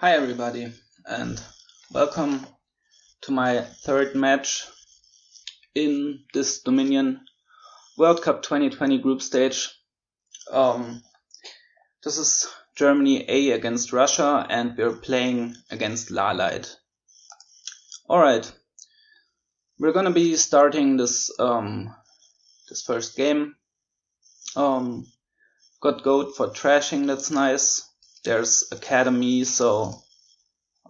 Hi everybody, and welcome to my third match in this Dominion World Cup 2020 group stage. This is Germany A against Russia, and we're playing against LaLight. Alright, we're gonna be starting this this first game. Got goat for trashing, that's nice. There's academy, so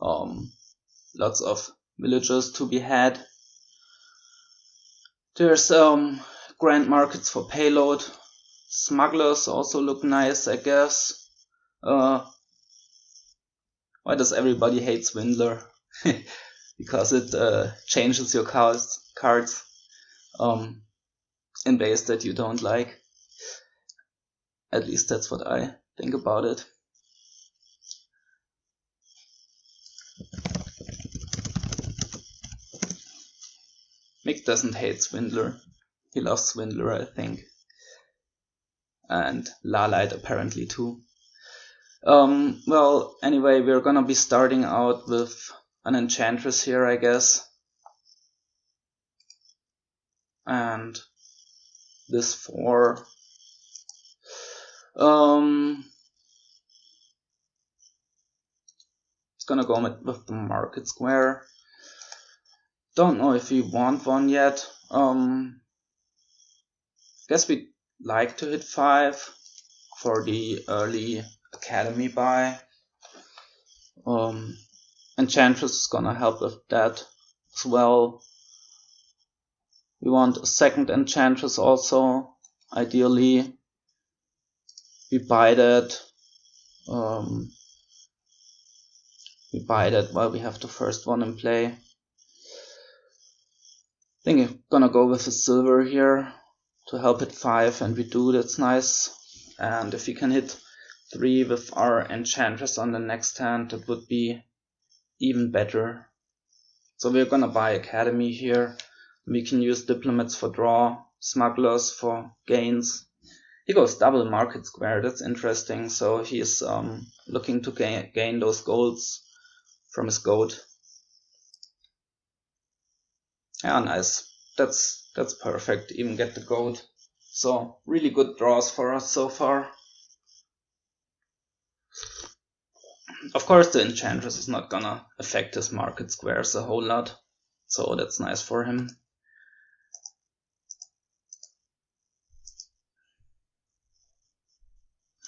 lots of villagers to be had. There's grand markets for payload. Smugglers also look nice, I guess. Why does everybody hate Swindler? Because it changes your cards in ways that you don't like. At least that's what I think about it. Mick doesn't hate Swindler. He loves Swindler, I think. And LaLight apparently too. Well, anyway, we're gonna be starting out with an Enchantress here, I guess. And this 4. He's gonna go with the Market Square. Don't know if we want one yet. Guess we'd like to hit 5 for the early academy buy. Enchantress is gonna help with that as well. We want a second Enchantress also, ideally. We buy that. We buy that while we have the first one in play. I think I'm gonna go with a silver here to help hit 5, and we do, that's nice. And if we can hit 3 with our Enchantress on the next hand, that would be even better. So we're gonna buy Academy here. We can use Diplomats for draw, Smugglers for gains. He goes double Market Square, that's interesting. So he's looking to gain those golds from his goat. Yeah, nice. That's perfect. Even get the goat. So really good draws for us so far. Of course, the Enchantress is not gonna affect his Market Squares a whole lot, so that's nice for him.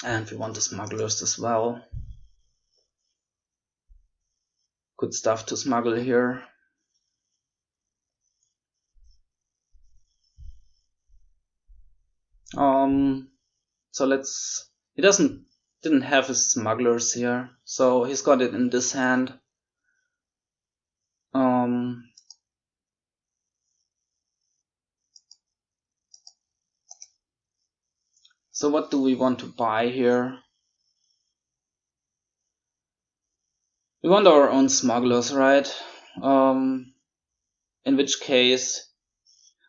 And we want the Smugglers as well. Good stuff to smuggle here. So he didn't have his Smugglers here, so he's got it in this hand. So what do we want to buy here? We want our own Smugglers, right? In which case,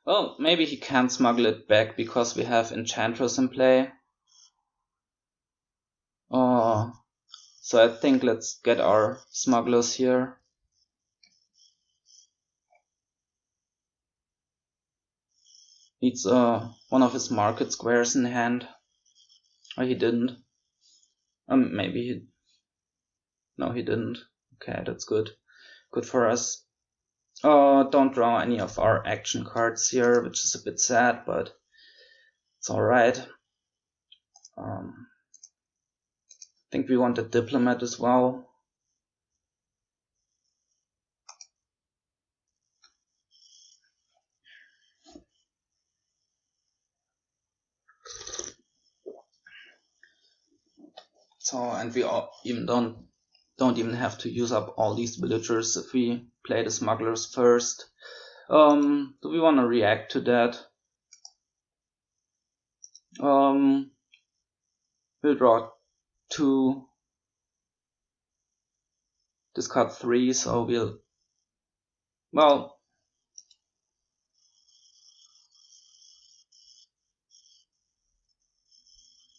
well, maybe he can't smuggle it back because we have Enchantress in play. So I think let's get our Smugglers here. Needs one of his Market Squares in hand. Oh, he didn't. Maybe he... No, he didn't. Okay, that's good. Good for us. Don't draw any of our action cards here, which is a bit sad, but it's alright. I think we want a Diplomat as well. So, and we even don't even have to use up all these villagers if we play the Smugglers first. Do we want to react to that? We'll draw 2, discard 3, so we'll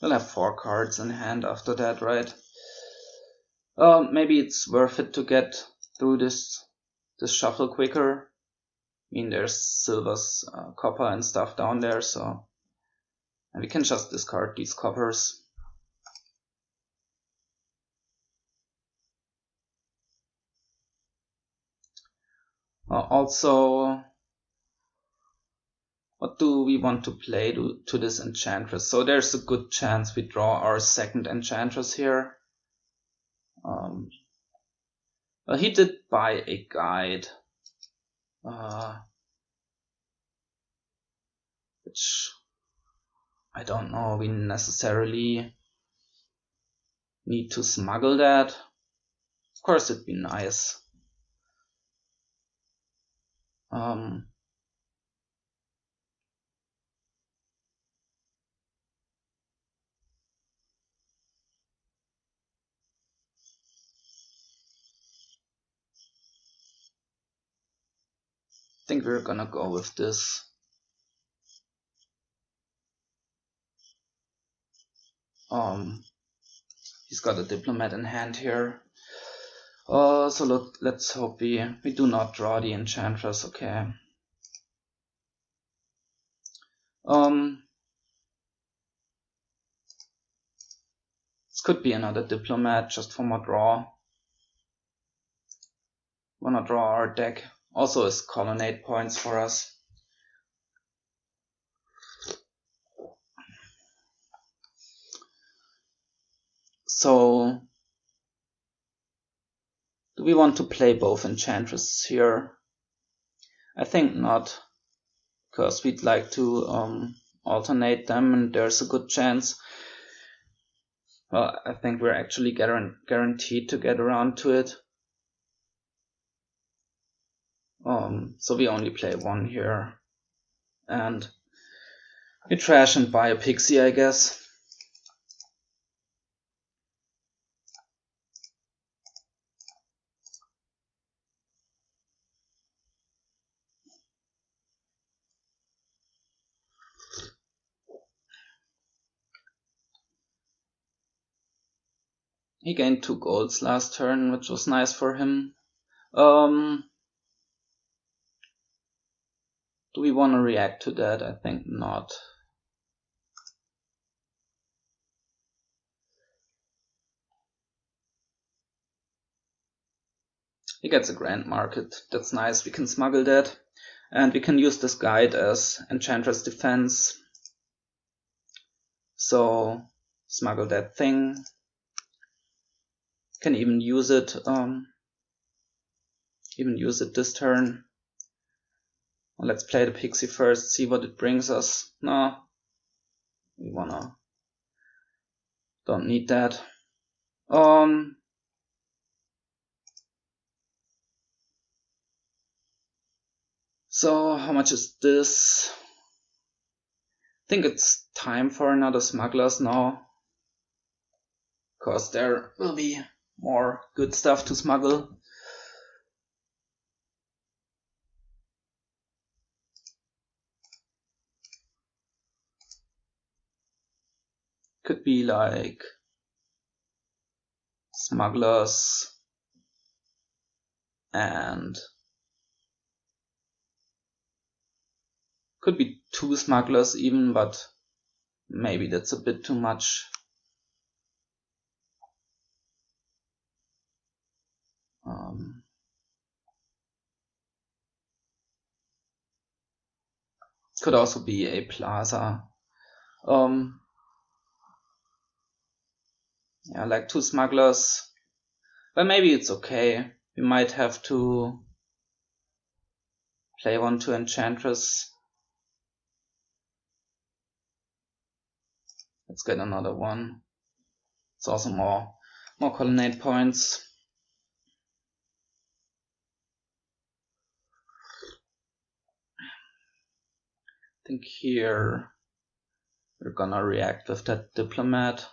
have 4 cards in hand after that, right? Maybe it's worth it to get through this shuffle quicker. I mean, there's silvers, copper and stuff down there, so and we can just discard these coppers. Also, what do we want to play to this Enchantress? So there's a good chance we draw our second Enchantress here. Well, he did buy a guide, which I don't know, we necessarily need to smuggle that. Of course, it'd be nice. I think we're gonna go with this. He's got a diplomat in hand here. So let's hope we do not draw the Enchantress. Okay. This could be another diplomat just for more draw. Wanna draw our deck. Also is colonnade points for us. So, do we want to play both Enchantresses here? I think not, because we'd like to alternate them, and there's a good chance. Well, I think we're actually guaranteed to get around to it. So we only play one here, and we trash and buy a pixie, I guess. He gained 2 golds last turn, which was nice for him. Do we want to react to that? I think not. He gets a grand market. That's nice. We can smuggle that. And we can use this guide as Enchantress defense. So smuggle that thing. Can even use it this turn. Well, let's play the pixie first, see what it brings us. No, we don't need that. So how much is this? I think it's time for another Smugglers now, because there will be more good stuff to smuggle. Could be like Smugglers and could be 2 Smugglers even, but maybe that's a bit too much. Could also be a Plaza. Yeah, like 2 Smugglers. But maybe it's okay. We might have to play 1 to Enchantress. Let's get another one. It's also more colonnade points. I think here we're gonna react with that diplomat.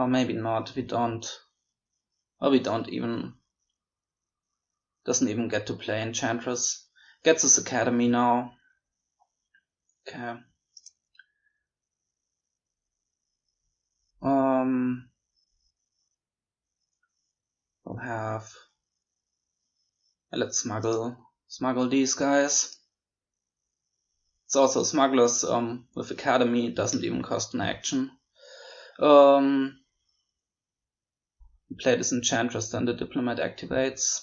Maybe not. We don't. Or we don't even. Doesn't even get to play Enchantress. Gets his Academy now. Okay. We'll have, let's smuggle these guys. It's also Smugglers with Academy, it doesn't even cost an action. Play this Enchantress, then the Diplomat activates.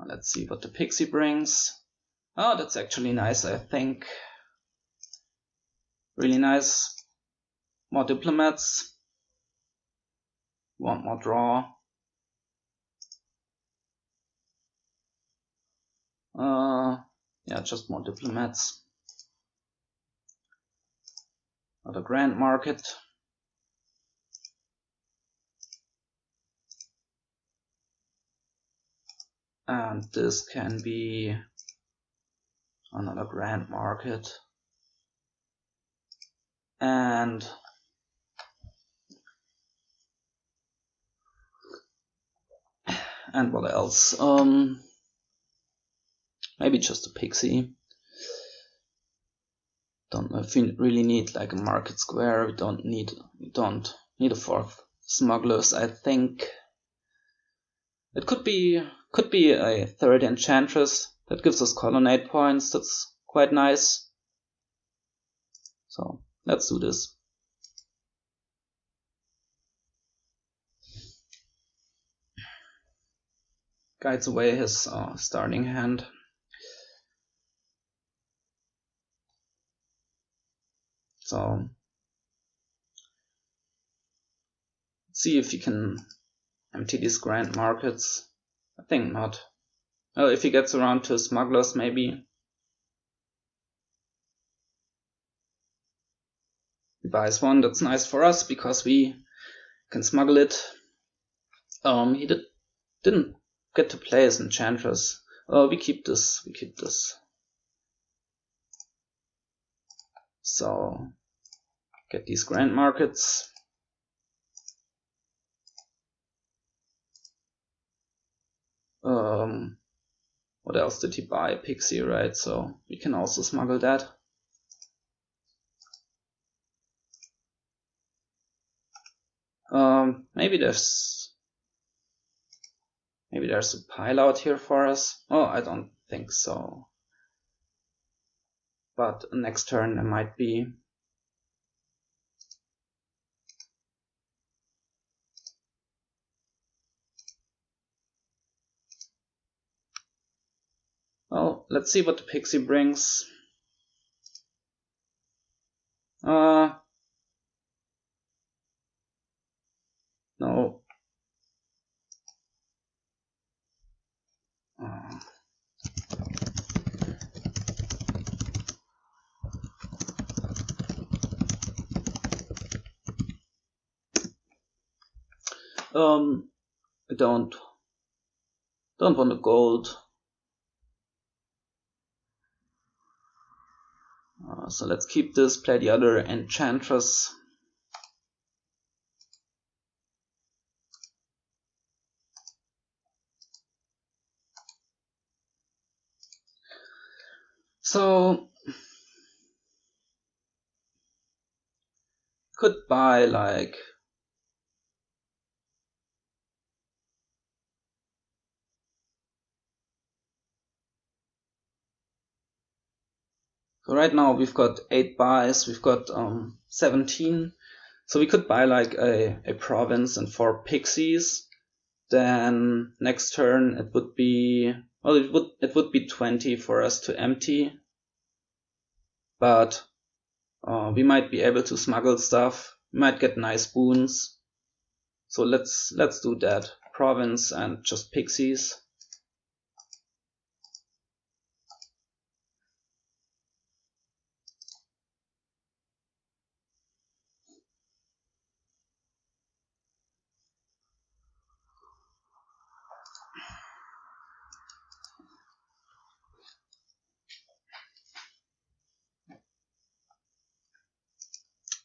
Let's see what the Pixie brings. Oh, that's actually nice, I think. Really nice. More Diplomats. Want more draw. Yeah, just more Diplomats. Another Grand Market. And this can be another Grand Market. And what else? Maybe just a Pixie. Don't know if we really need like a Market Square. We don't need a fourth Smugglers. I think it could be a third Enchantress that gives us Colonnade points. That's quite nice. So let's do this. Guides away his starting hand. So see if he can empty these Grand Markets. I think not. Well, if he gets around to Smugglers, maybe. He buys one. That's nice for us because we can smuggle it. He didn't get to play as Enchantress. We keep this. So get these Grand Markets. What else did he buy? A Pixie, right? So we can also smuggle that. Maybe there's a pile out here for us. Oh, I don't think so. But next turn there might be. Well, let's see what the Pixie brings. No. I don't want the gold. So let's keep this, play the other Enchantress. So could buy like so right now we've got 8 buys, we've got 17. So we could buy like a province and 4 pixies. Then next turn it would be, well, it would be 20 for us to empty. But we might be able to smuggle stuff. We might get nice boons. So let's do that. Province and just pixies.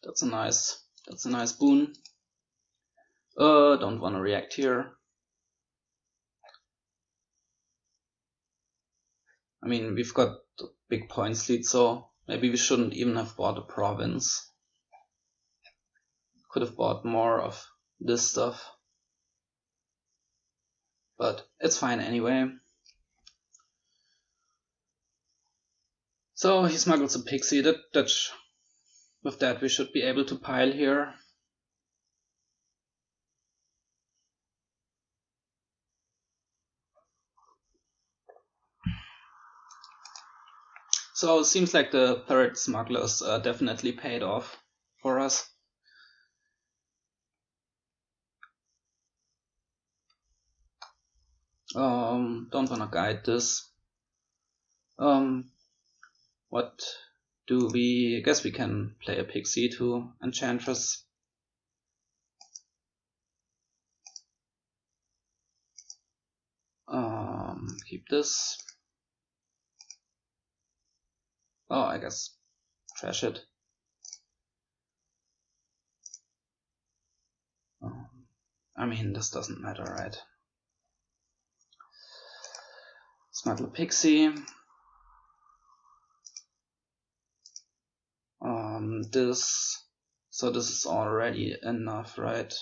That's a nice boon. Don't want to react here. I mean, we've got the big points lead, so Maybe we shouldn't even have bought a province. Could have bought more of this stuff. But it's fine anyway. So he smuggles a pixie. With that we should be able to pile here. So it seems like the third Smugglers definitely paid off for us. Don't wanna guide this. What do we... I guess we can play a pixie to Enchantress. Keep this. Oh, I guess trash it. I mean, this doesn't matter, right? Smuggle pixie. So this is already enough, right?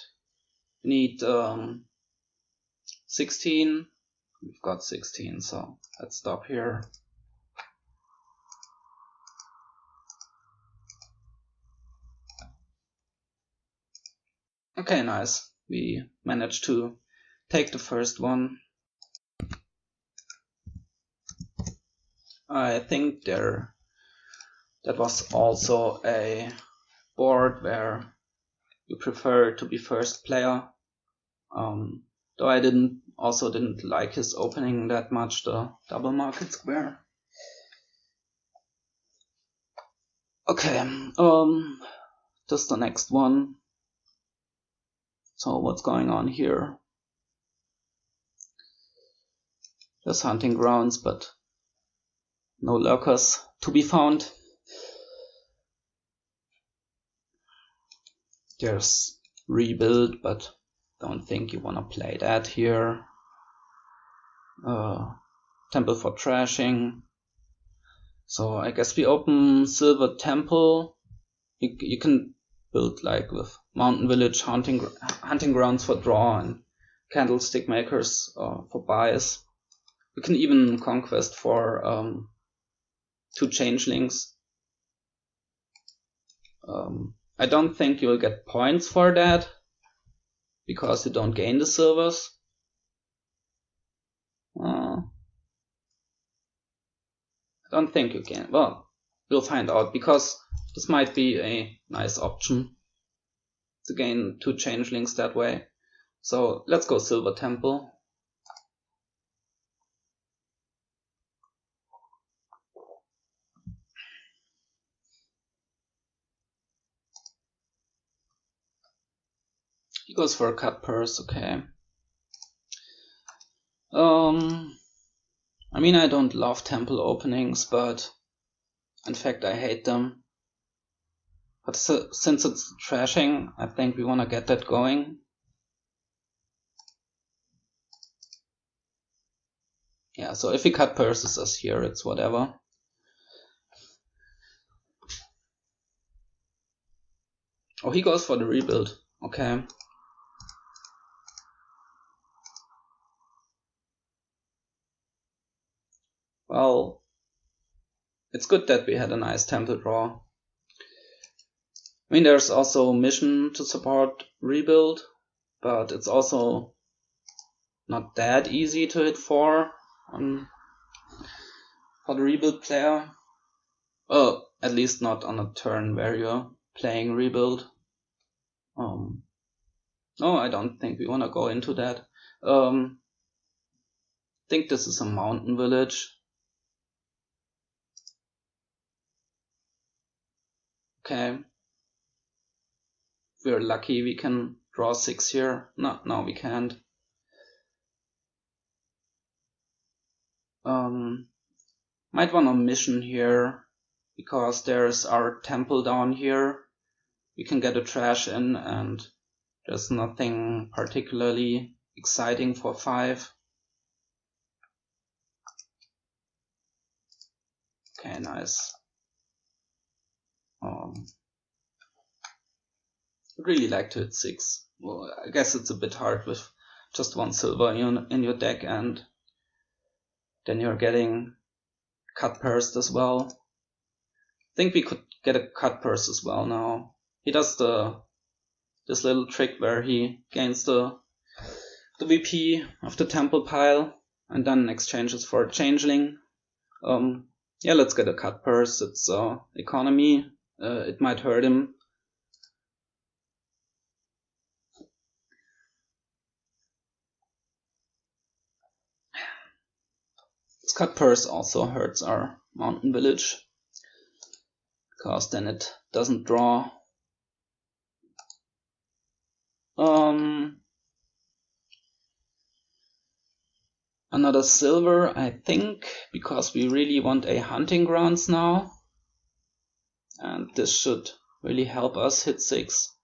We need 16. We've got 16, so let's stop here. Okay, nice. We managed to take the first one. I think that was also a board where you prefer to be first player. Though I didn't like his opening that much, the double market square. Okay, just the next one. So what's going on here? There's hunting grounds, but no lurkers to be found. There's rebuild, but don't think you wanna play that here. Temple for trashing. So I guess we open Silver Temple. You can build like with Mountain Village, hunting grounds for draw, and candlestick makers for buys. We can even Conquest for 2 Changelings. I don't think you'll get points for that, because you don't gain the silvers. I don't think you can. Well, we'll find out, because this might be a nice option to gain 2 Changelings that way. So let's go Silver Temple. He goes for a cut purse, okay. I mean, I don't love temple openings, but in fact I hate them. But since it's trashing, I think we want to get that going. Yeah, so if he cut purses us here, it's whatever. Oh, he goes for the rebuild. Okay. Well, it's good that we had a nice temple draw. I mean, there's also mission to support rebuild, but it's also not that easy to hit 4 for the rebuild player. Well, at least not on a turn where you're playing rebuild. No, I don't think we want to go into that. I think this is a mountain village. Okay. If we're lucky, we can draw 6 here. No, we can't. Might want a mission here, because there's our temple down here. We can get a trash in, and there's nothing particularly exciting for 5. Okay, nice. I'd really like to hit 6. Well, I guess it's a bit hard with just 1 silver in your deck, and then you're getting cut pursed as well. I think we could get a cut purse as well now. He does this little trick where he gains the VP of the temple pile and then exchanges for a changeling. Yeah, let's get a cut purse. It's economy. It might hurt him. This cut purse also hurts our mountain village, because then it doesn't draw. Another silver, I think, because we really want a hunting grounds now. And this should really help us hit 6.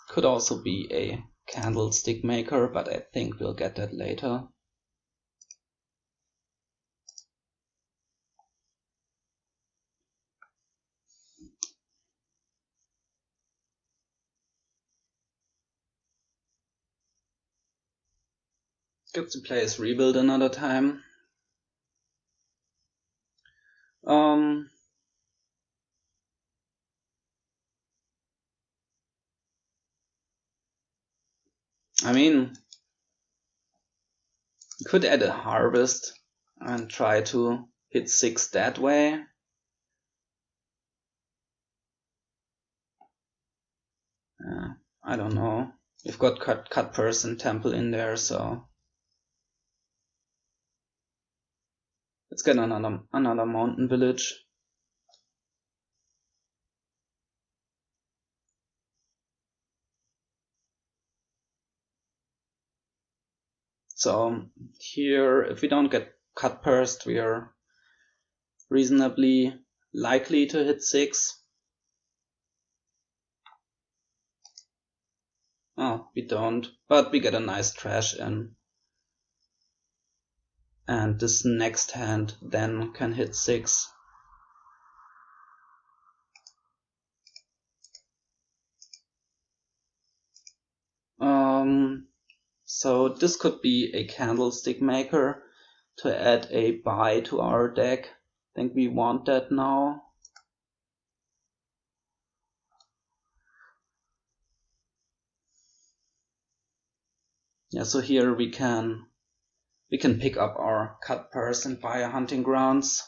Could also be a candlestick maker, but I think we'll get that later. Good to play his rebuild another time. I mean, you could add a harvest and try to hit 6 that way. I don't know. We've got cut purse and temple in there, so let's get another mountain village. So here, if we don't get cut pursed, we are reasonably likely to hit 6. Oh, we don't, but we get a nice trash in. And this next hand then can hit 6. So this could be a candlestick maker to add a buy to our deck. I think we want that now. Yeah, so here we can pick up our cut purse and buy a hunting grounds.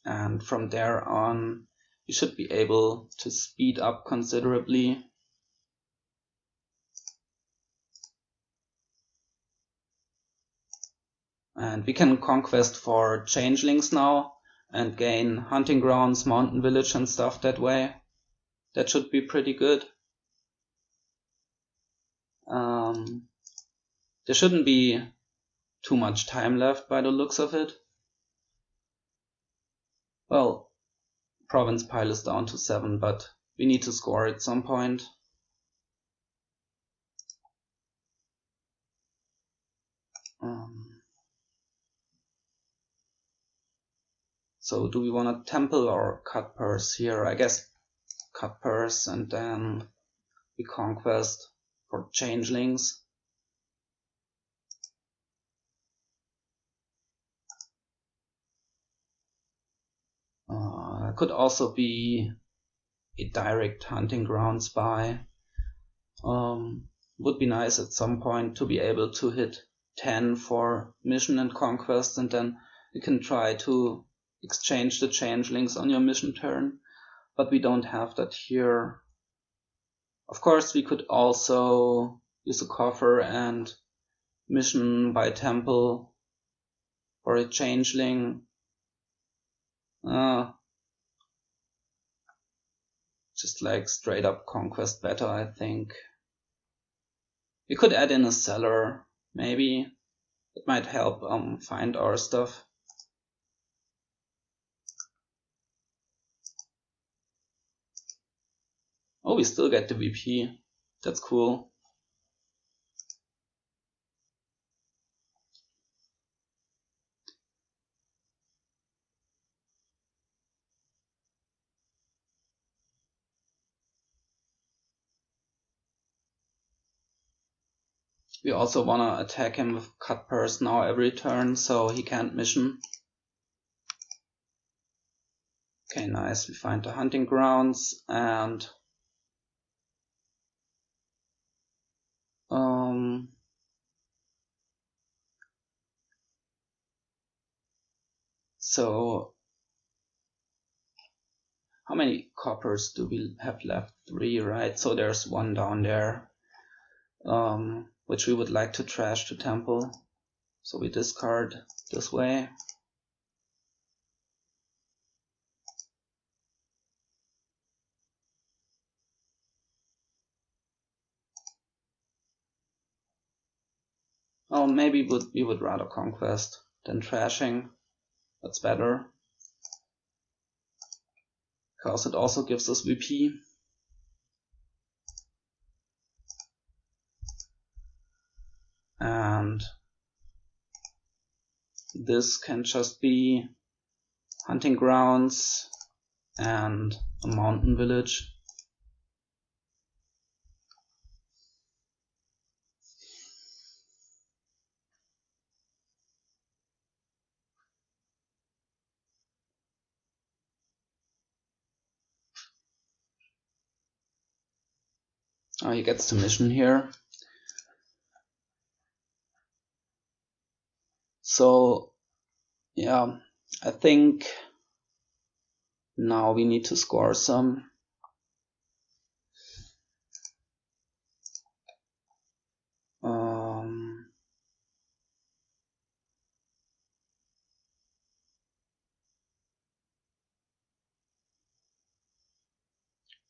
And from there on, we should be able to speed up considerably. And we can conquest for changelings now and gain hunting grounds, mountain village and stuff that way. That should be pretty good. There shouldn't be too much time left by the looks of it. Well, province pile is down to 7, but we need to score at some point. So do we want a temple or cut purse here? I guess cut purse, and then we conquest for changelings. Could also be a direct hunting grounds buy. Would be nice at some point to be able to hit 10 for mission and conquest, and then you can try to exchange the changelings on your mission turn, but we don't have that here. Of course, we could also use a coffer and mission by temple for a changeling. Just like straight up conquest better, I think. We could add in a cellar, maybe. It might help find our stuff. Oh, we still get the VP. That's cool. We also wanna attack him with cut purse now every turn, so he can't mission. Okay, nice. We find the hunting grounds and so how many coppers do we have left? 3, right? So there's 1 down there, which we would like to trash to temple. So we discard this way. Oh, maybe we would rather conquest than trashing. That's better, because it also gives us VP. And this can just be hunting grounds and a mountain village. Oh, he gets the mission here. So yeah, I think now we need to score some.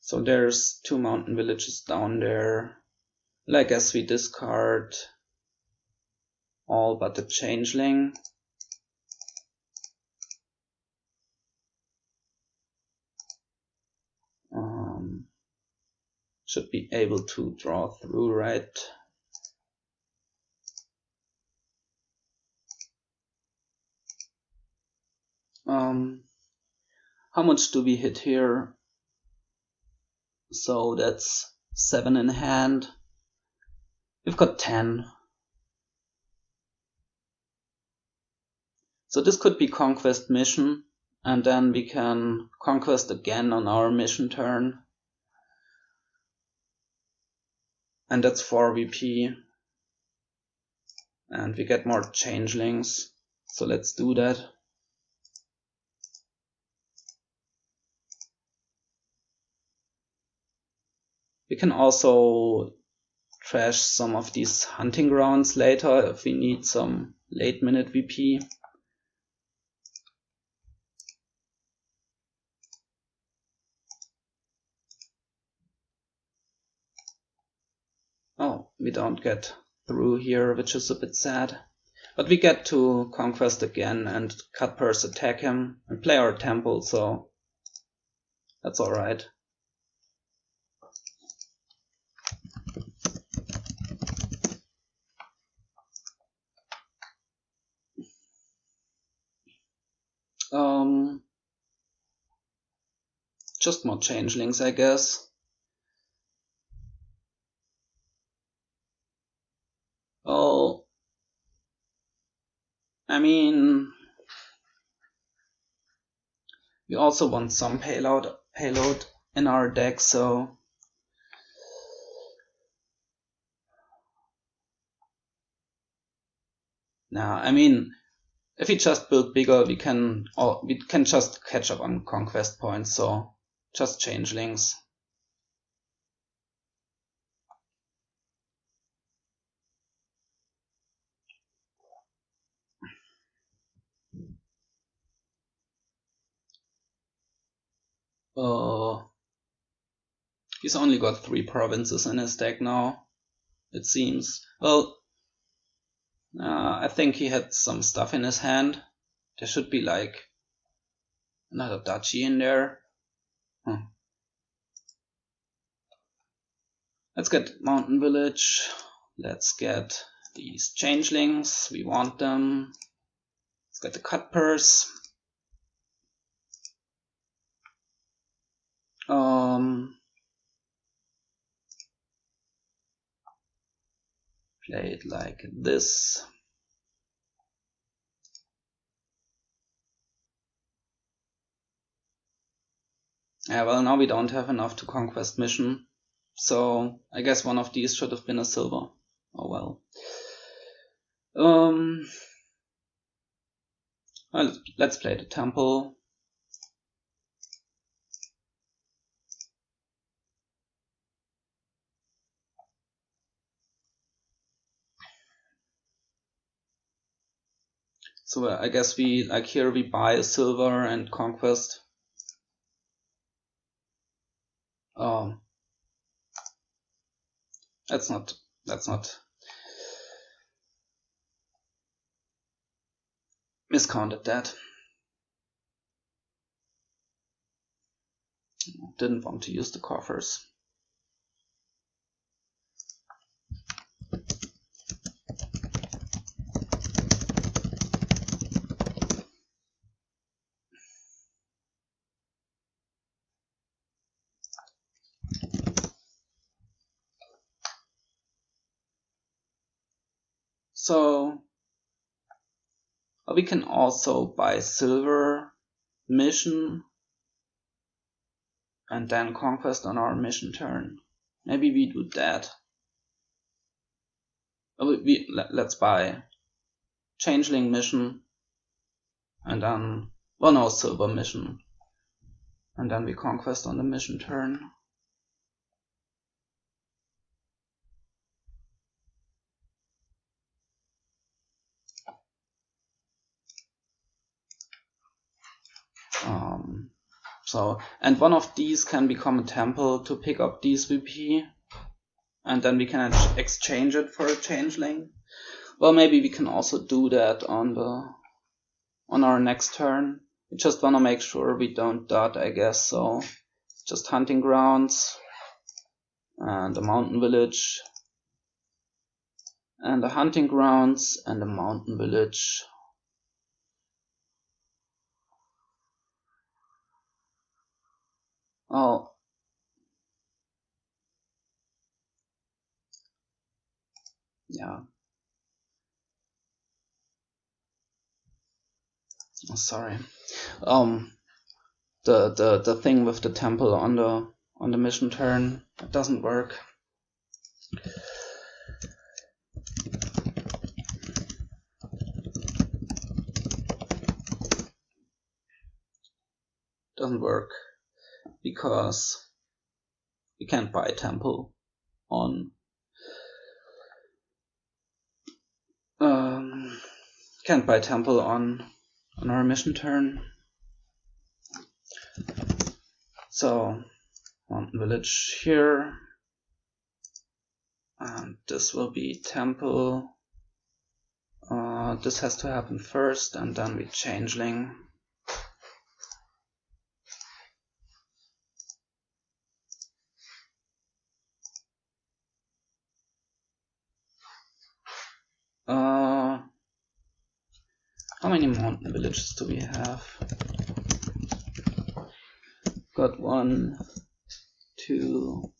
So there's 2 mountain villages down there. Well, I guess we discard all but the Changeling. Should be able to draw through, right? How much do we hit here? So that's 7 in hand. We've got 10. So this could be conquest mission, and then we can conquest again on our mission turn. And that's 4 VP. And we get more changelings. So let's do that. We can also trash some of these hunting grounds later if we need some late minute VP. Oh, we don't get through here, which is a bit sad. But we get to conquest again and cut purse attack him and play our temple, so that's alright. Just more changelings, I guess. Oh, I mean, we also want some payload in our deck, so nah, I mean, if we just build bigger, we can just catch up on conquest points, so just changelings. He's only got 3 provinces in his deck now, it seems. Well, I think he had some stuff in his hand. There should be like another duchy in there. Let's get Mountain Village. Let's get these Changelings. We want them. Let's get the cut purse. Play it like this. Yeah, well, now we don't have enough to Conquest mission, so I guess one of these should have been a silver. Oh well. Well, let's play the temple. So I guess we, like here, we buy a silver and Conquest. That's not miscounted that. Didn't want to use the coffers. So we can also buy silver mission and then Conquest on our mission turn. Maybe we do that. Let's buy Changeling mission and then, well, no, silver mission, and then we Conquest on the mission turn. And one of these can become a temple to pick up these VP, and then we can exchange it for a Changeling. Well, maybe we can also do that on our next turn. We just want to make sure we don't dot, I guess. So just hunting grounds and a mountain village and the hunting grounds and a mountain village. Oh, yeah. Oh, sorry. The thing with the temple on the mission turn, it doesn't work. Doesn't work because we can't buy a temple on our mission turn. So mountain village here, and this will be temple. This has to happen first, and then we Changeling. How many mountain villages do we have? Got 1, 2,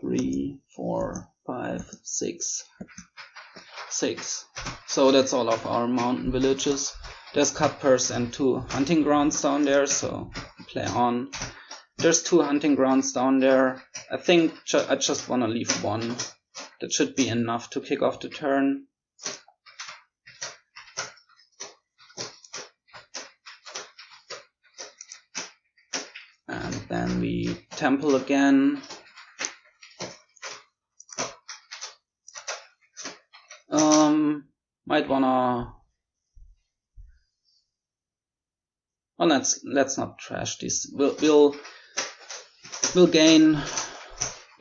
3, 4, 5, 6. 6. So that's all of our mountain villages. There's cut purse and 2 hunting grounds down there, so play on. There's 2 hunting grounds down there. I think I just want to leave 1. That should be enough to kick off the turn. And then we temple again. Might wanna. Well, let's not trash these. We'll gain.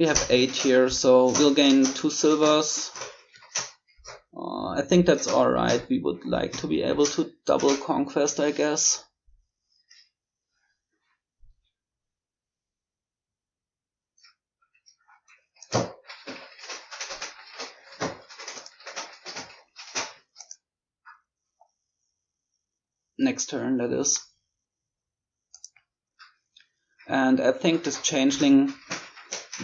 We have 8 here, so we'll gain 2 silvers. I think that's alright. We would like to be able to double Conquest, I guess. next turn, that is. And I think this changeling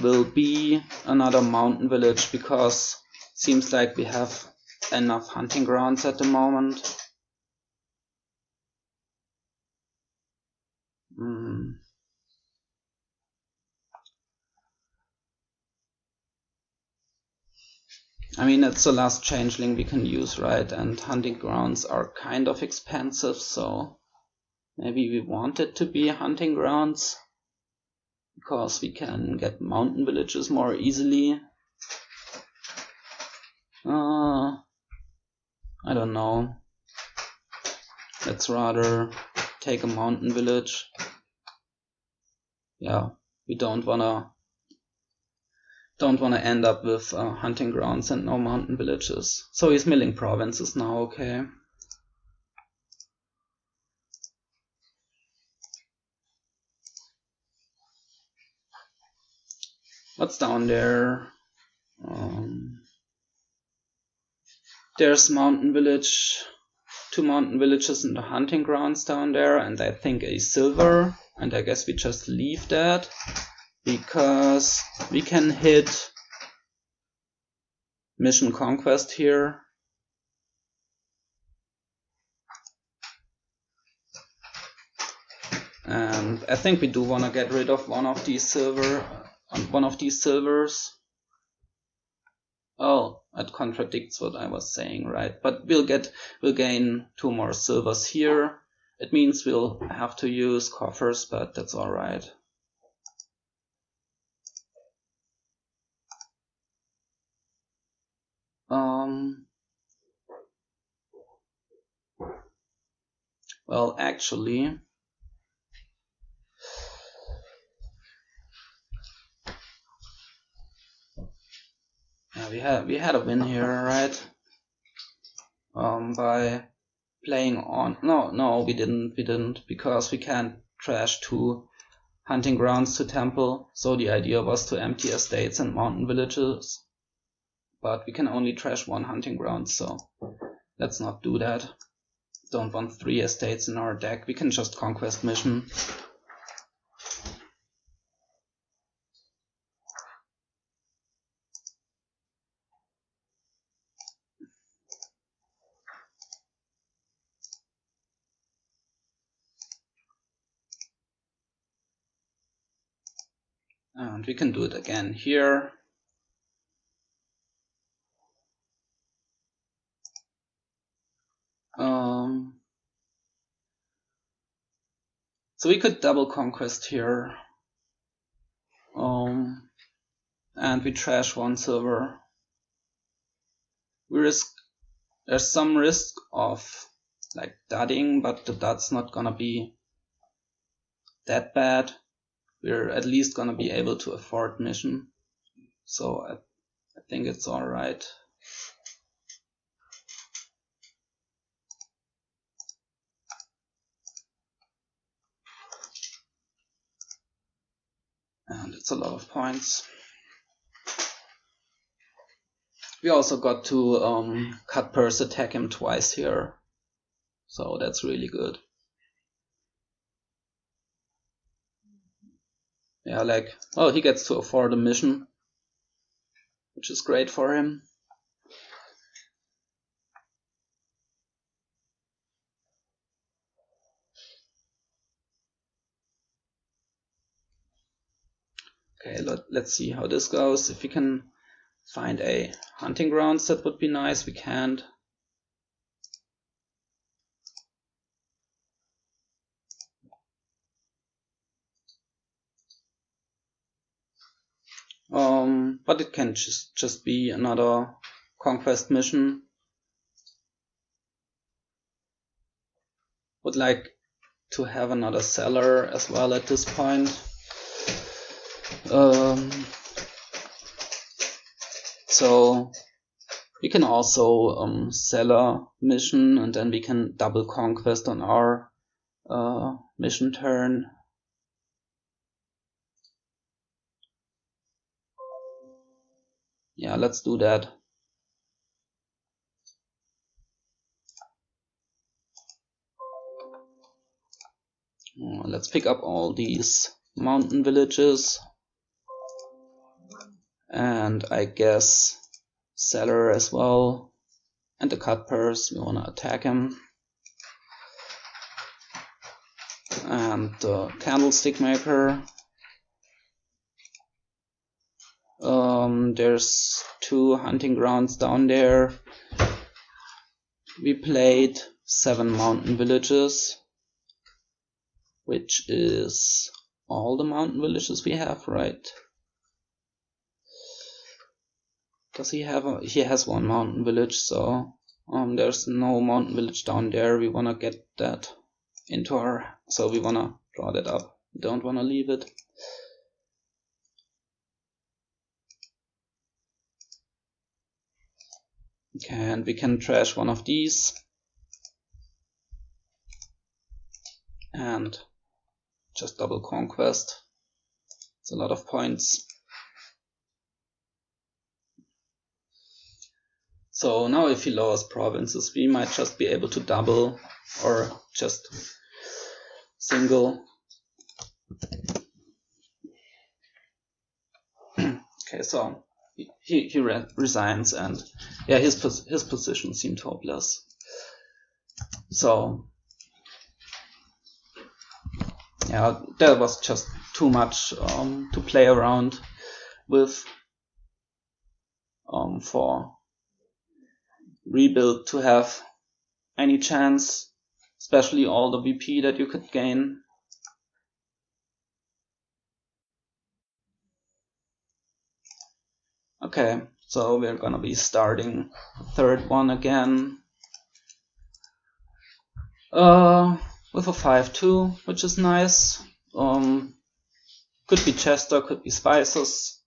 will be another mountain village, because it seems like we have enough hunting grounds at the moment. I mean, it's the last changeling we can use, right? And hunting grounds are kind of expensive, so maybe we want it to be hunting grounds, because we can get mountain villages more easily. I don't know. Let's rather take a mountain village. Yeah, we don't wanna end up with hunting grounds and no mountain villages. So he's milling provinces now, okay. What's down there? There's mountain village, 2 mountain villages and the hunting grounds down there, and I think a silver, and I guess we just leave that, because we can hit mission Conquest here. And I think we do want to get rid of one of these silvers. Oh, that contradicts what I was saying, right? But we'll gain 2 more silvers here. It means we'll have to use coffers, but that's alright. Well, actually, yeah, we had a win here, right? By playing on. No, we didn't, because we can't trash 2 hunting grounds to temple. So the idea was to empty estates and mountain villages, but we can only trash 1 hunting ground, so let's not do that. Don't want 3 estates in our deck. We can just conquest mission. And we can do it again here. So we could double conquest here. And we trash 1 silver. There's some risk of like dudding, but the dud's not gonna be that bad. We're at least gonna be able to afford mission. So I think it's alright. And it's a lot of points. We also got to cut purse attack him twice here. So that's really good. Yeah, like, oh, he gets to afford a mission, which is great for him. Okay, let's see how this goes. If we can find a hunting grounds, that would be nice. We can't. But it can just be another conquest mission. Would like to have another seller as well at this point. So we can also sell a mission, and then we can double conquest on our mission turn. Yeah, let's do that. Let's pick up all these mountain villages. And I guess Seller as well. And the cut purse, we wanna attack him. And the candlestick maker. There's 2 hunting grounds down there. We played 7 mountain villages, which is all the mountain villages we have, right? Does he have he has 1 mountain village, so there's no mountain village down there. We wanna get that into our, so we wanna draw that up. We don't wanna leave it. Okay, and we can trash one of these. And just double Conquest. It's a lot of points. So now if he lowers provinces, we might just be able to double or just single. Okay, so he resigns, and yeah, his position seemed hopeless. So yeah, that was just too much to play around with for rebuild to have any chance, especially all the VP that you could gain. Okay, so we're gonna be starting the 3rd one again with a 5-2, which is nice. Could be Chester, could be Spices.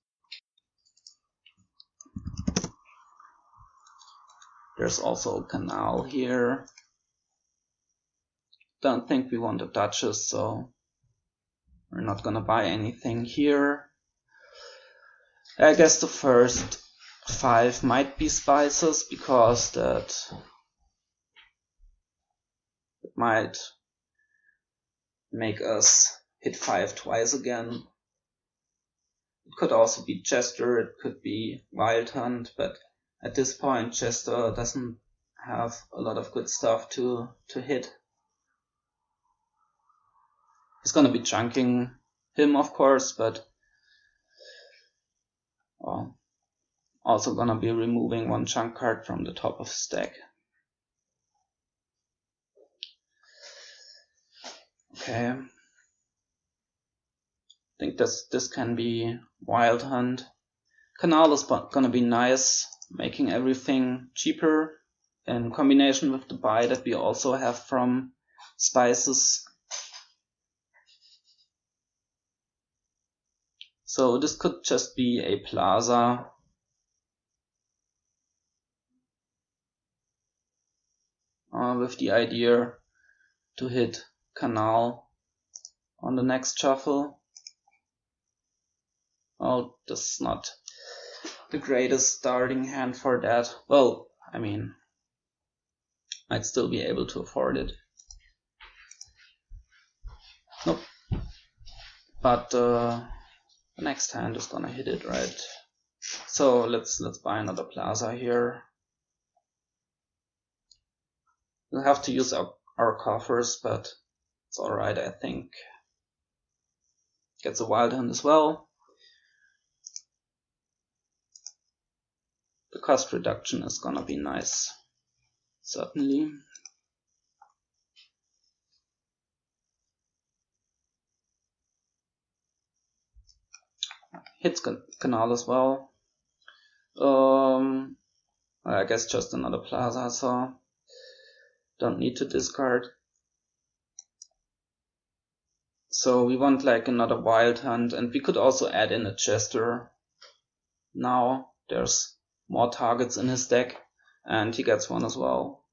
There's also a canal here. Don't think we want a Duchess, so we're not gonna buy anything here. I guess the first 5 might be Spices, because that might make us hit 5 twice again. It could also be Chester, it could be Wild Hunt, but at this point Chester doesn't have a lot of good stuff to hit. He's gonna be chunking him, of course, but also gonna be removing 1 chunk card from the top of his deck. Okay. I think this can be Wild Hunt. Canal is gonna be nice, making everything cheaper in combination with the buy that we also have from Spices. So this could just be a Plaza. With the idea to hit Canal on the next shuffle. Oh, this is not the greatest starting hand for that. Well, I mean, I'd still be able to afford it. Nope. But the next hand is gonna hit it, right? So let's buy another Plaza here. We'll have to use our coffers, but it's alright, I think. Gets a Wild Hunt as well. The cost reduction is gonna be nice, certainly. Hits Canal as well. I guess just another Plaza, so don't need to discard. So we want like another Wild Hunt, and we could also add in a Chester. Now there's more targets in his deck, and he gets one as well.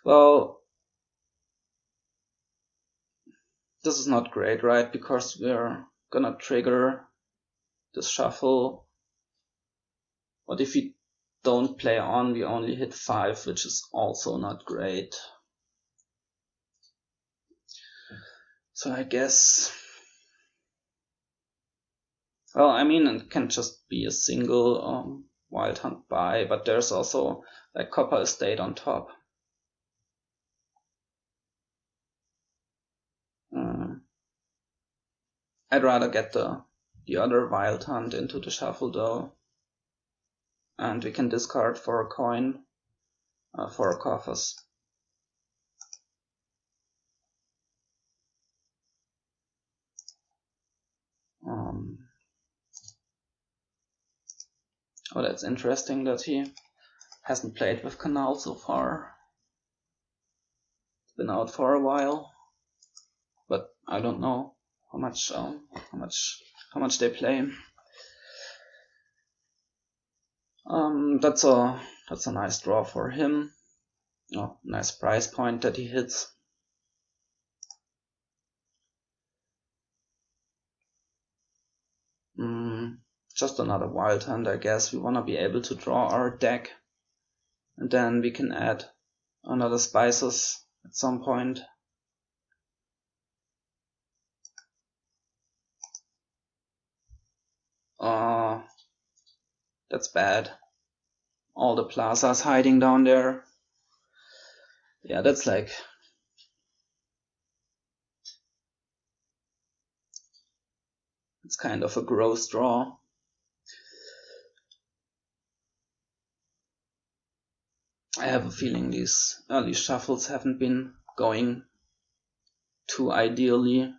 Well, this is not great, right? Because we're gonna trigger this shuffle. What if we don't play on? We only hit 5, which is also not great. So I guess, well, I mean, it can just be a single Wild Hunt buy, but there's also like Copper Estate on top. I'd rather get the other Wild Hunt into the shuffle though, and we can discard for a coin for a coffers. Oh, that's interesting that he hasn't played with Canal so far. It's been out for a while, but I don't know how much they play. That's a nice draw for him. Oh, nice price point that he hits. Just another Wild Hunt, I guess. We want to be able to draw our deck, and then we can add another Spices at some point. That's bad. All the Plazas hiding down there. Yeah, that's like... it's kind of a gross draw. I have a feeling these early shuffles haven't been going too ideally.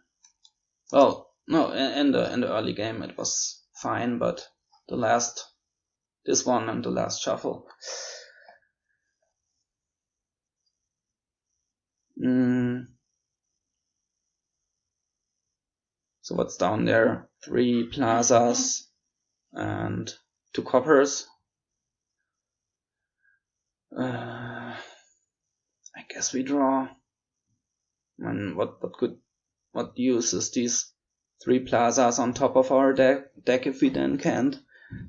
Well, no, in the early game it was fine, but this one and the last shuffle. So what's down there? 3 Plazas and 2 Coppers. I guess we draw. And what use is these 3 Plazas on top of our deck if we then can't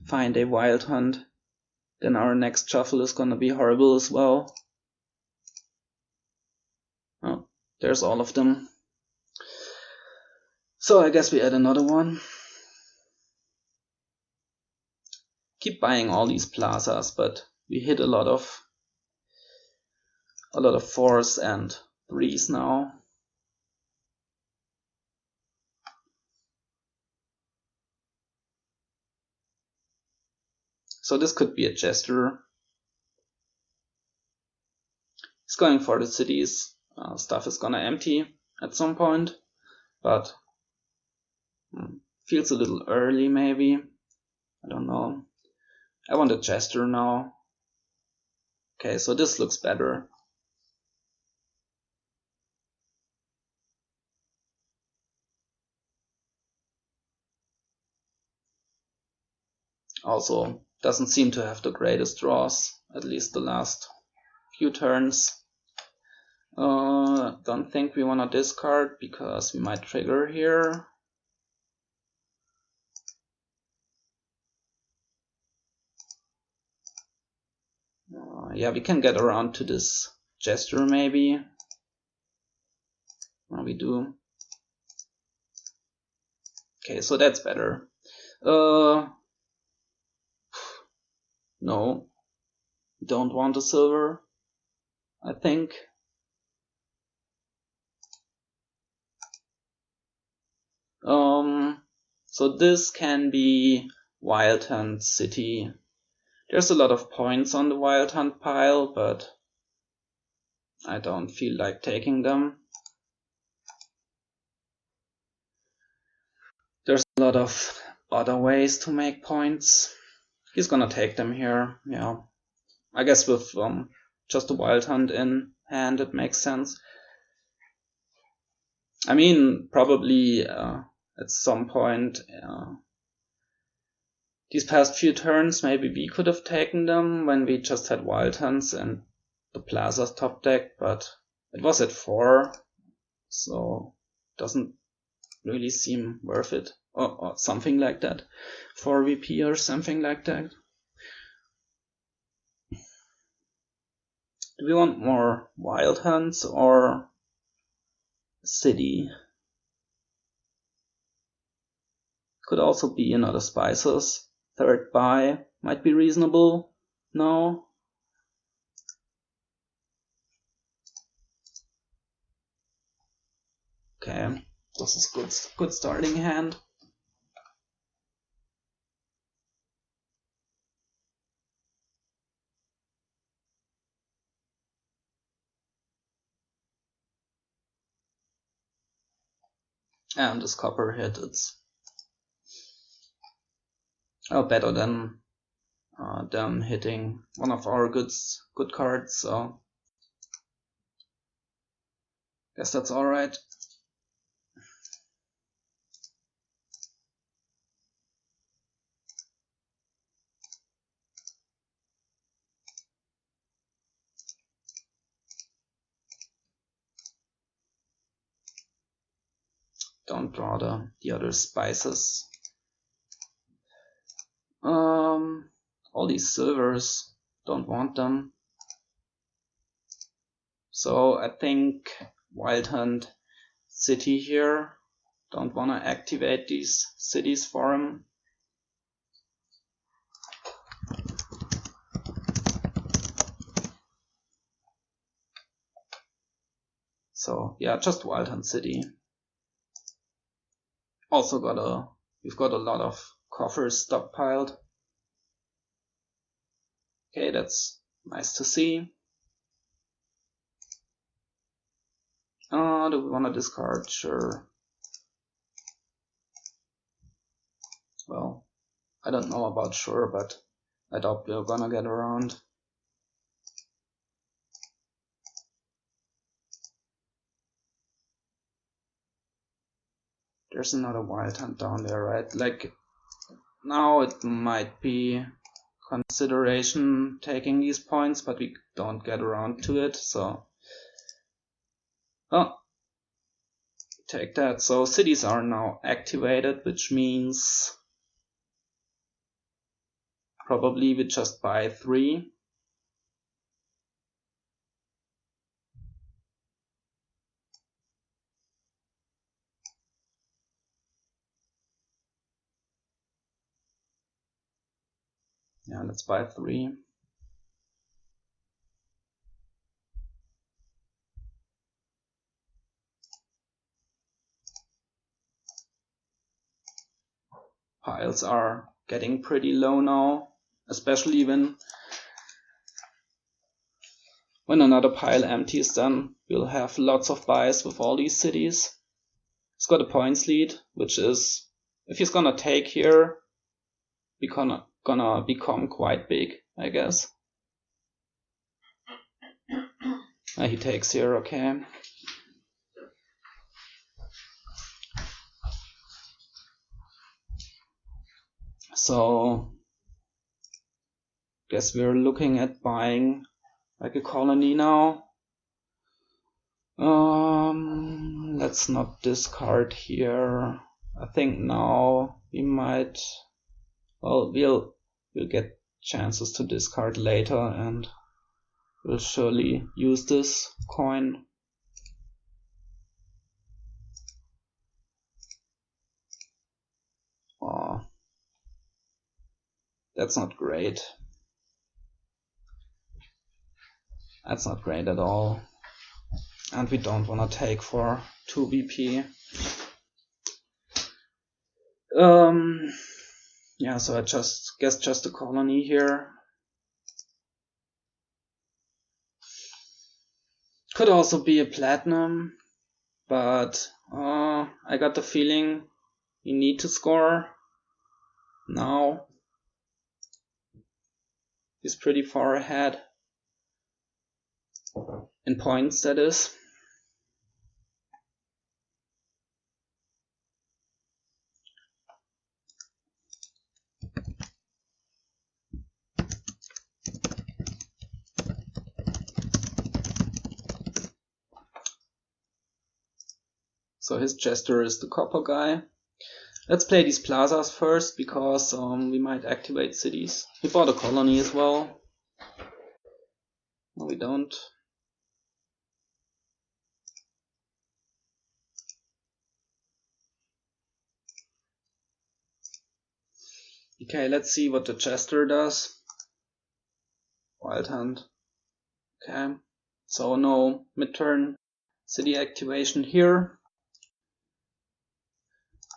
find a Wild Hunt? Then our next shuffle is gonna be horrible as well. Oh, there's all of them. So I guess we add another one. Keep buying all these Plazas, but we hit a lot of 4s and 3s now. So this could be a Jester. He's going for the cities. Stuff is gonna empty at some point, but feels a little early maybe. I don't know. I want a Jester now. Okay, so this looks better. Also, doesn't seem to have the greatest draws, at least the last few turns. Don't think we want to discard because we might trigger here. Yeah, we can get around to this Jester maybe. Well, we do. Okay, so that's better. No, don't want a silver, I think. So this can be Wild Hunt City. There's a lot of points on the Wild Hunt pile, but I don't feel like taking them. There's a lot of other ways to make points. He's gonna take them here, yeah. I guess with just a Wild Hunt in hand, it makes sense. I mean, probably at some point, these past few turns, maybe we could have taken them when we just had Wild Hunts and the Plaza's top deck, but it was at 4, so doesn't really seem worth it, or something like that, 4 VP or something like that. Do we want more Wild Hunts or City? Could also be another spices. Third buy might be reasonable. No. Okay, this is good starting hand. And this copper hit, it's better than them hitting one of our good cards, so guess that's alright. Don't draw the other spices. All these silvers, don't want them. So I think Wild Hunt City here. Don't want to activate these cities for him. So yeah, just Wild Hunt City. Also we've got a lot of coffers stockpiled. Okay, that's nice to see. Do we want to discard? Sure. Well, I don't know about sure, but I doubt we're gonna get around. There's another Wild Hunt down there, right? Like, now it might be consideration taking these points, but we don't get around to it, so... Oh, take that. So cities are now activated, which means probably we just buy 3. Yeah, let's buy 3. Piles are getting pretty low now, especially when another pile empties, then we'll have lots of buys with all these cities. He's got a points lead, which is, if he's gonna take here, we're gonna become quite big, I guess. He takes here, okay. So, guess we're looking at buying like a colony now. Let's not discard here. I think now we might, well, we'll get chances to discard later, and we'll surely use this coin. Oh, that's not great. That's not great at all. And we don't want to take for 2 BP. Yeah, so I guess just a colony here. Could also be a platinum, but I got the feeling we need to score now. He's pretty far ahead. In points, that is. So his jester is the copper guy. Let's play these plazas first, because we might activate cities. We bought a colony as well. No, we don't. Okay, let's see what the Jester does. Wild Hunt. Okay, so no midturn city activation here.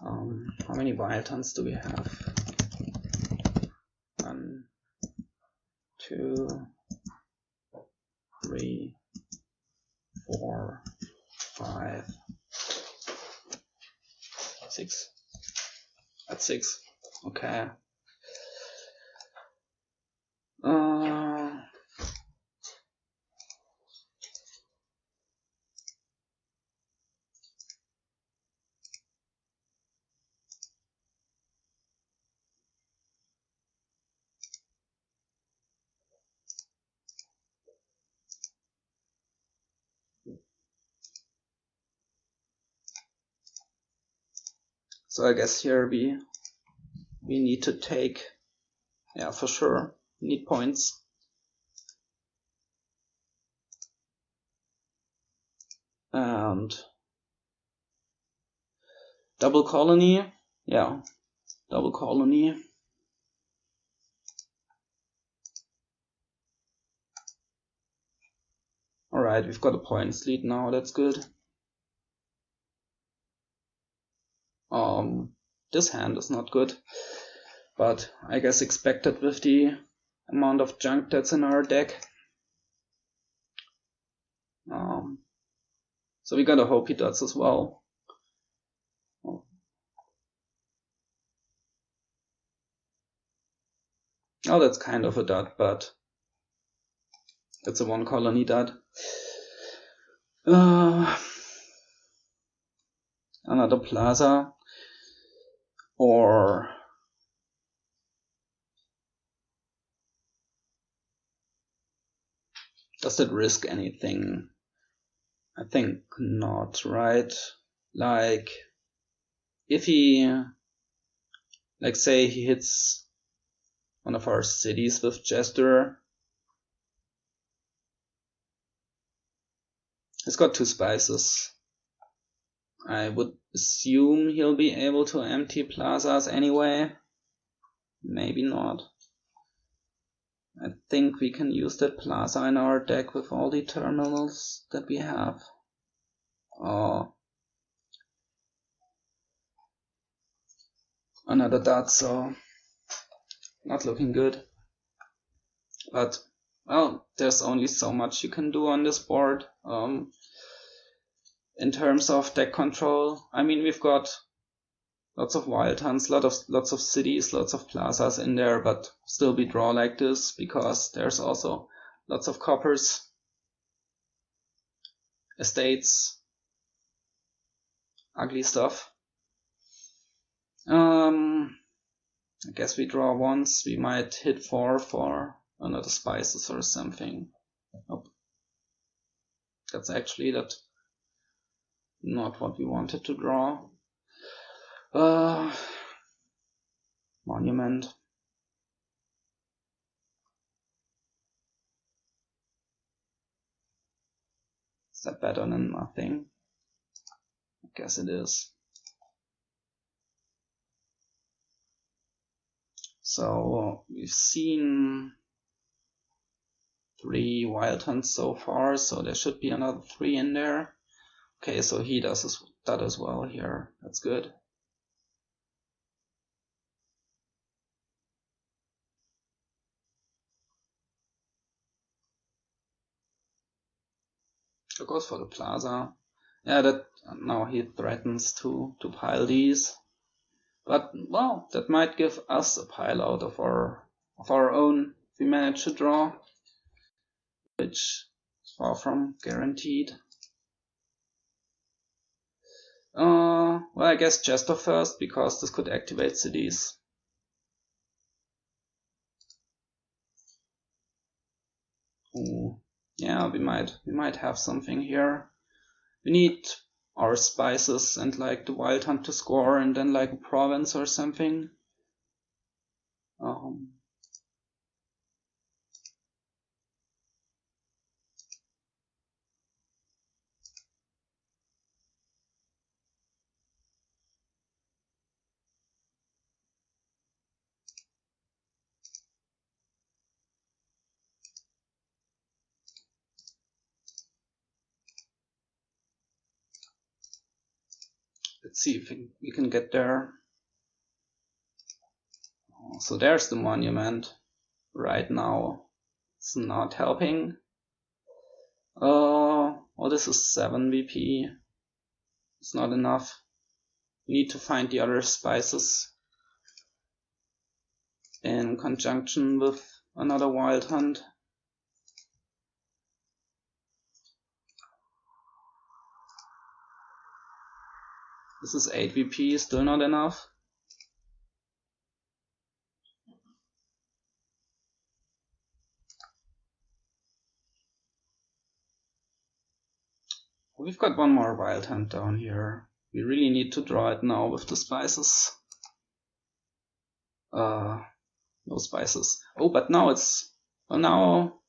How many Wild Hunts do we have? 1, 2, 3, 4, 5, 6. That's 6. Okay. So I guess here we need to take, yeah, for sure, we need points. And double colony, yeah, double colony. Alright, we've got a points lead now, that's good. This hand is not good, but I guess expected with the amount of junk that's in our deck. So we gotta hope he does as well. Oh, that's kind of a dud, but it's a 1 colony dud. Another Plaza, or does it risk anything? I think not, right? Like, if he, like say he hits one of our cities with Jester, he's got 2 spices. I would assume he'll be able to empty Plazas anyway. Maybe not. I think we can use that Plaza in our deck with all the terminals that we have. Oh. Another dot, so not looking good. But, well, there's only so much you can do on this board. In terms of deck control, I mean, we've got lots of wild hunts, lots of cities, lots of plazas in there, but still we draw like this because there's also lots of coppers, estates, ugly stuff. I guess we draw once, we might hit 4 for another spices or something. Nope. That's actually not what we wanted to draw. Monument. Is that better than nothing? I guess it is. So we've seen 3 wild hunts so far, so there should be another 3 in there. Okay, so he does that as well here. That's good. So goes for the plaza. Yeah, that now he threatens to pile these. But well, that might give us a pile out of our own if we manage to draw, which is far from guaranteed. Well, I guess Jester first, because this could activate cities. Ooh, yeah, we might have something here. We need our spices and like the wild hunt to score, and then like a province or something. Let's see if we can get there. So there's the monument. Right now it's not helping. Oh, this is 7 VP. It's not enough. We need to find the other spices in conjunction with another wild hunt. This is 8 VP, still not enough. We've got one more wild hunt down here. We really need to draw it now with the spices. No spices. Oh, but now it's... Well, now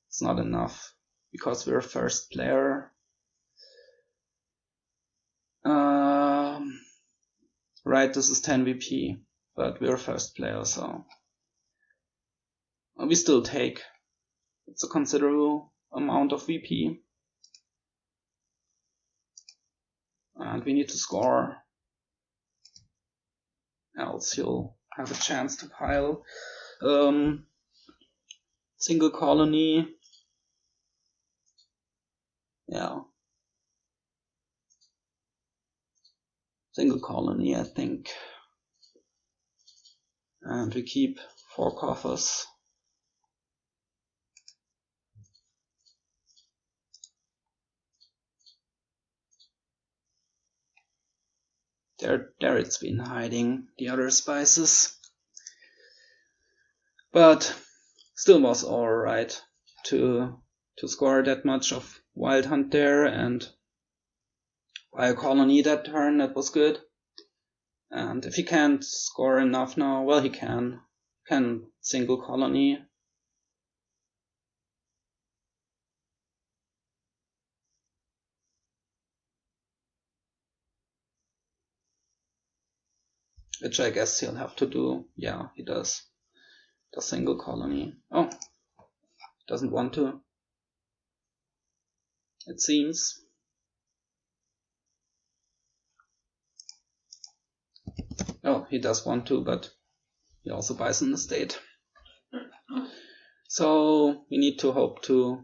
it's not enough because we're first player. Right, this is 10 VP, but we're first player, so we still take. It's a considerable amount of VP. And we need to score, else you'll have a chance to pile. Single colony. Yeah. Single colony, I think. And we keep 4 coffers. There it's been hiding the other spices. But still was alright to score that much of wild hunt there and buy a colony that turn. That was good. And if he can't score enough now, well, he can single colony. Which I guess he'll have to do. Yeah, he does. The single colony. Oh, doesn't want to. It seems. Oh, he does want to, but he also buys an estate. So we need to hope to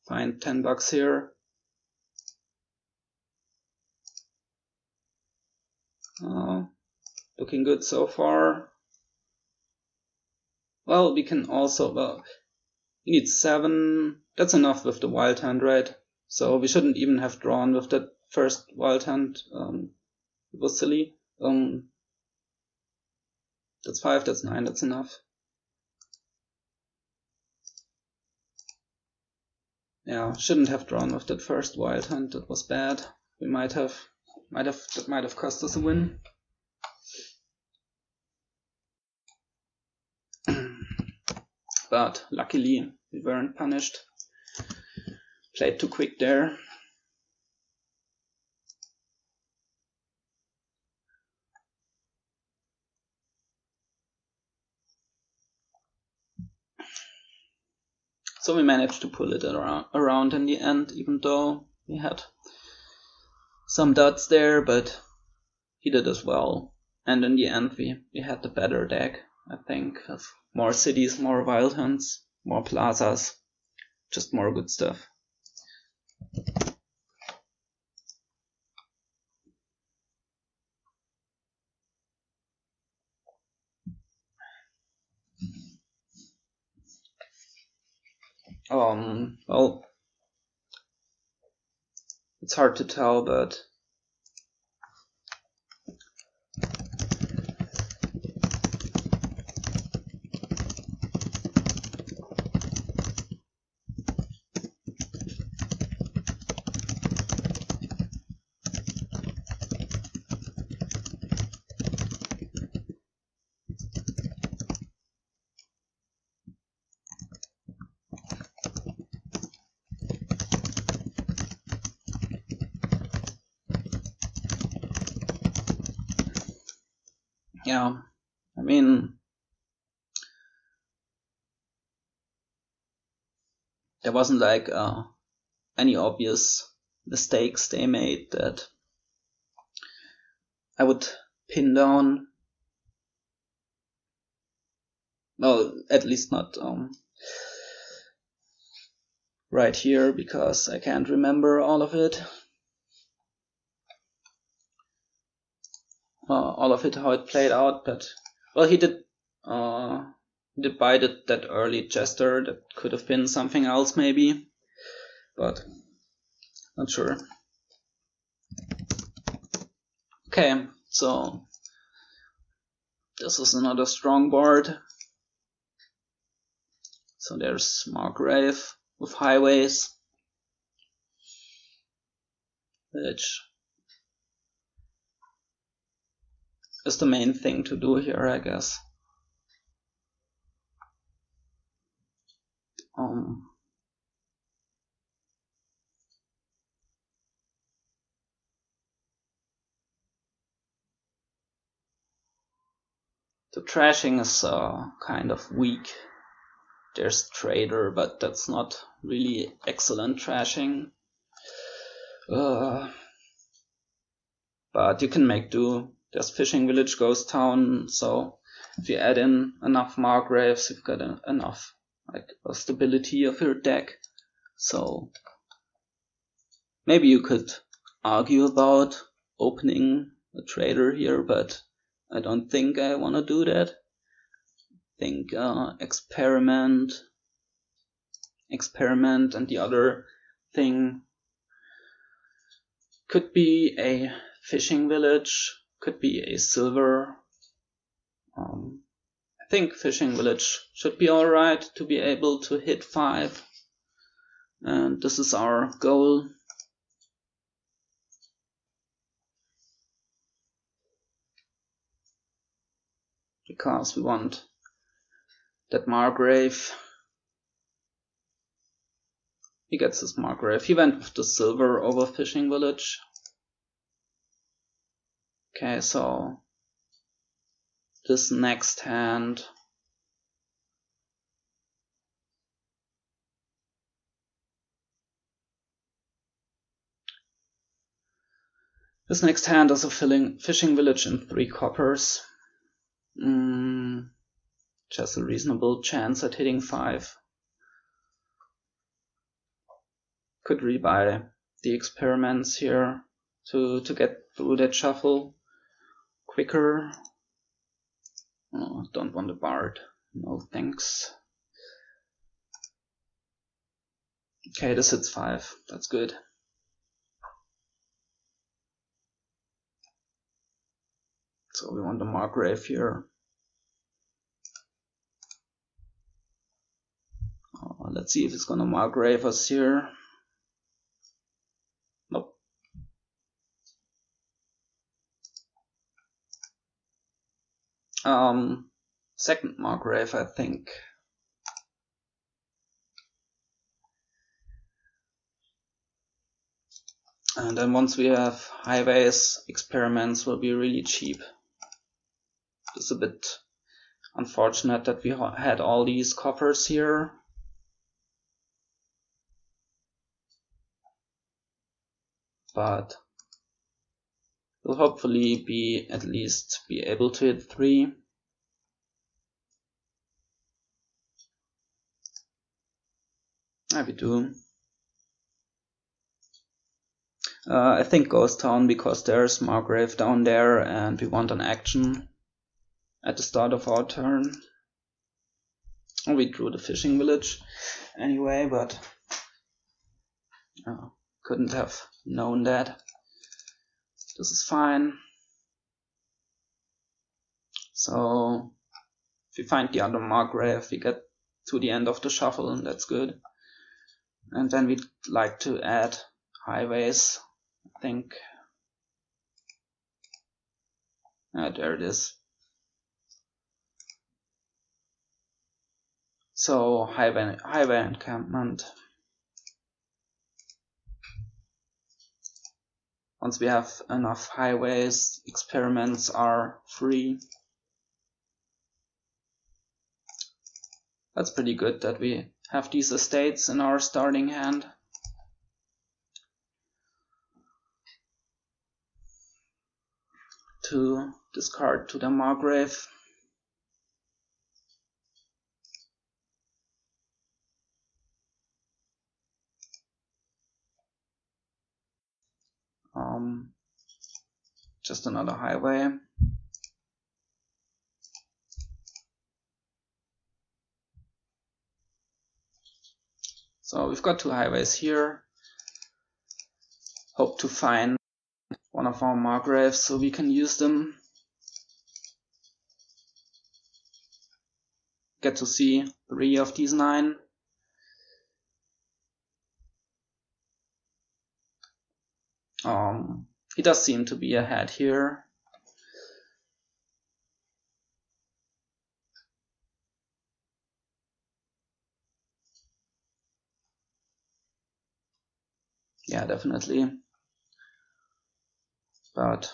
find $10 here. Looking good so far. Well, we can also, well, we need 7. That's enough with the wild hand, right? So we shouldn't even have drawn with that first wild hand. It was silly. That's 5, that's 9, that's enough. Yeah, shouldn't have drawn with that first wild hand. That was bad. We that might have cost us a win. But luckily we weren't punished. Played too quick there. So we managed to pull it around in the end, even though we had some dots there, but he did as well. And in the end we had the better deck, I think, with more cities, more wild hunts, more plazas, just more good stuff. Well, it's hard to tell, but yeah, I mean, there wasn't like any obvious mistakes they made that I would pin down, well, at least not right here, because I can't remember all of it. All of it, how it played out, but well, he did bite it that early Jester. That could have been something else maybe, but not sure. Okay, so this is another strong board. So there's Margrave with Highways, which is the main thing to do here, I guess. The trashing is kind of weak. There's Trader, but that's not really excellent trashing. But you can make do. There's Fishing Village, Ghost Town, so if you add in enough Margraves, you've got enough stability of your deck. So maybe you could argue about opening a Trader here, but I don't think I want to do that. I think experiment, and the other thing could be a Fishing Village, could be a silver. I think Fishing Village should be alright to be able to hit 5. And this is our goal. Because we want that Margrave. He gets his Margrave. He went with the silver over Fishing Village. Okay, so this next hand is a Fishing Village in 3 coppers. Just a reasonable chance at hitting 5. Could rebuy the experiments here to get through that shuffle quicker. Oh, don't want a Bard. No thanks. Okay, this hits 5. That's good. So we want a Margrave here. Let's see if it's gonna Margrave us here. Nope. Second Margrave, I think. And then once we have Highways, experiments will be really cheap. It's a bit unfortunate that we had all these coppers here. But we'll hopefully at least be able to hit 3. We do. I think Ghost Town, because there's Margrave down there and we want an action at the start of our turn. We drew the Fishing Village anyway, but couldn't have known that. This is fine. So if we find the other Margrave, we get to the end of the shuffle, and that's good. And then we'd like to add Highways, I think. There it is. So highway encampment. Once we have enough highways, experiments are free. That's pretty good that we have these estates in our starting hand. to discard to the Margrave. Just another highway. So we've got 2 highways here. Hope to find one of our Margraves so we can use them. Get to see 3 of these 9. He does seem to be ahead here. Yeah, definitely. But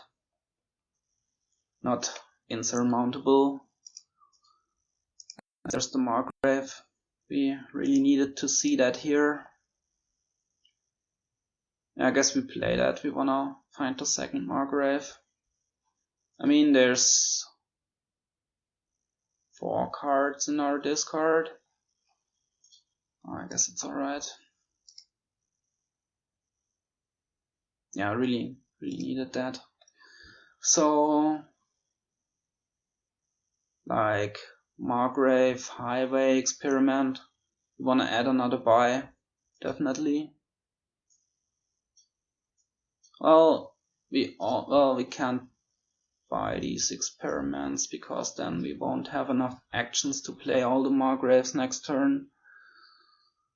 not insurmountable. There's the Margrave. We really needed to see that here. I guess we play that. We wanna find the second Margrave. I mean, there's 4 cards in our discard. Oh, I guess it's alright. Yeah, really needed that. So, like Margrave, Highway, Experiment. We wanna add another buy, definitely. Well, we can't buy these experiments because then we won't have enough actions to play all the Margraves next turn.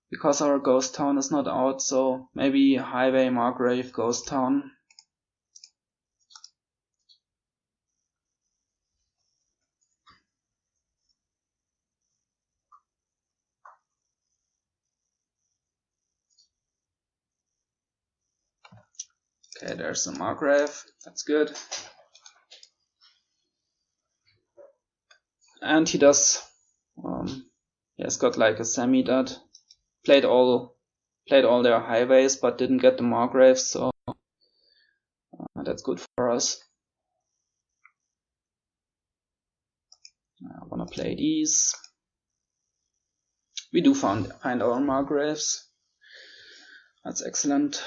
Because our Ghost Town is not out, so maybe Highway, Margrave, Ghost Town. Okay, there's a Margrave, that's good. And he does, he has got like a semi that played all their highways but didn't get the Margraves, so that's good for us. I wanna play these. We do find our Margraves. That's excellent.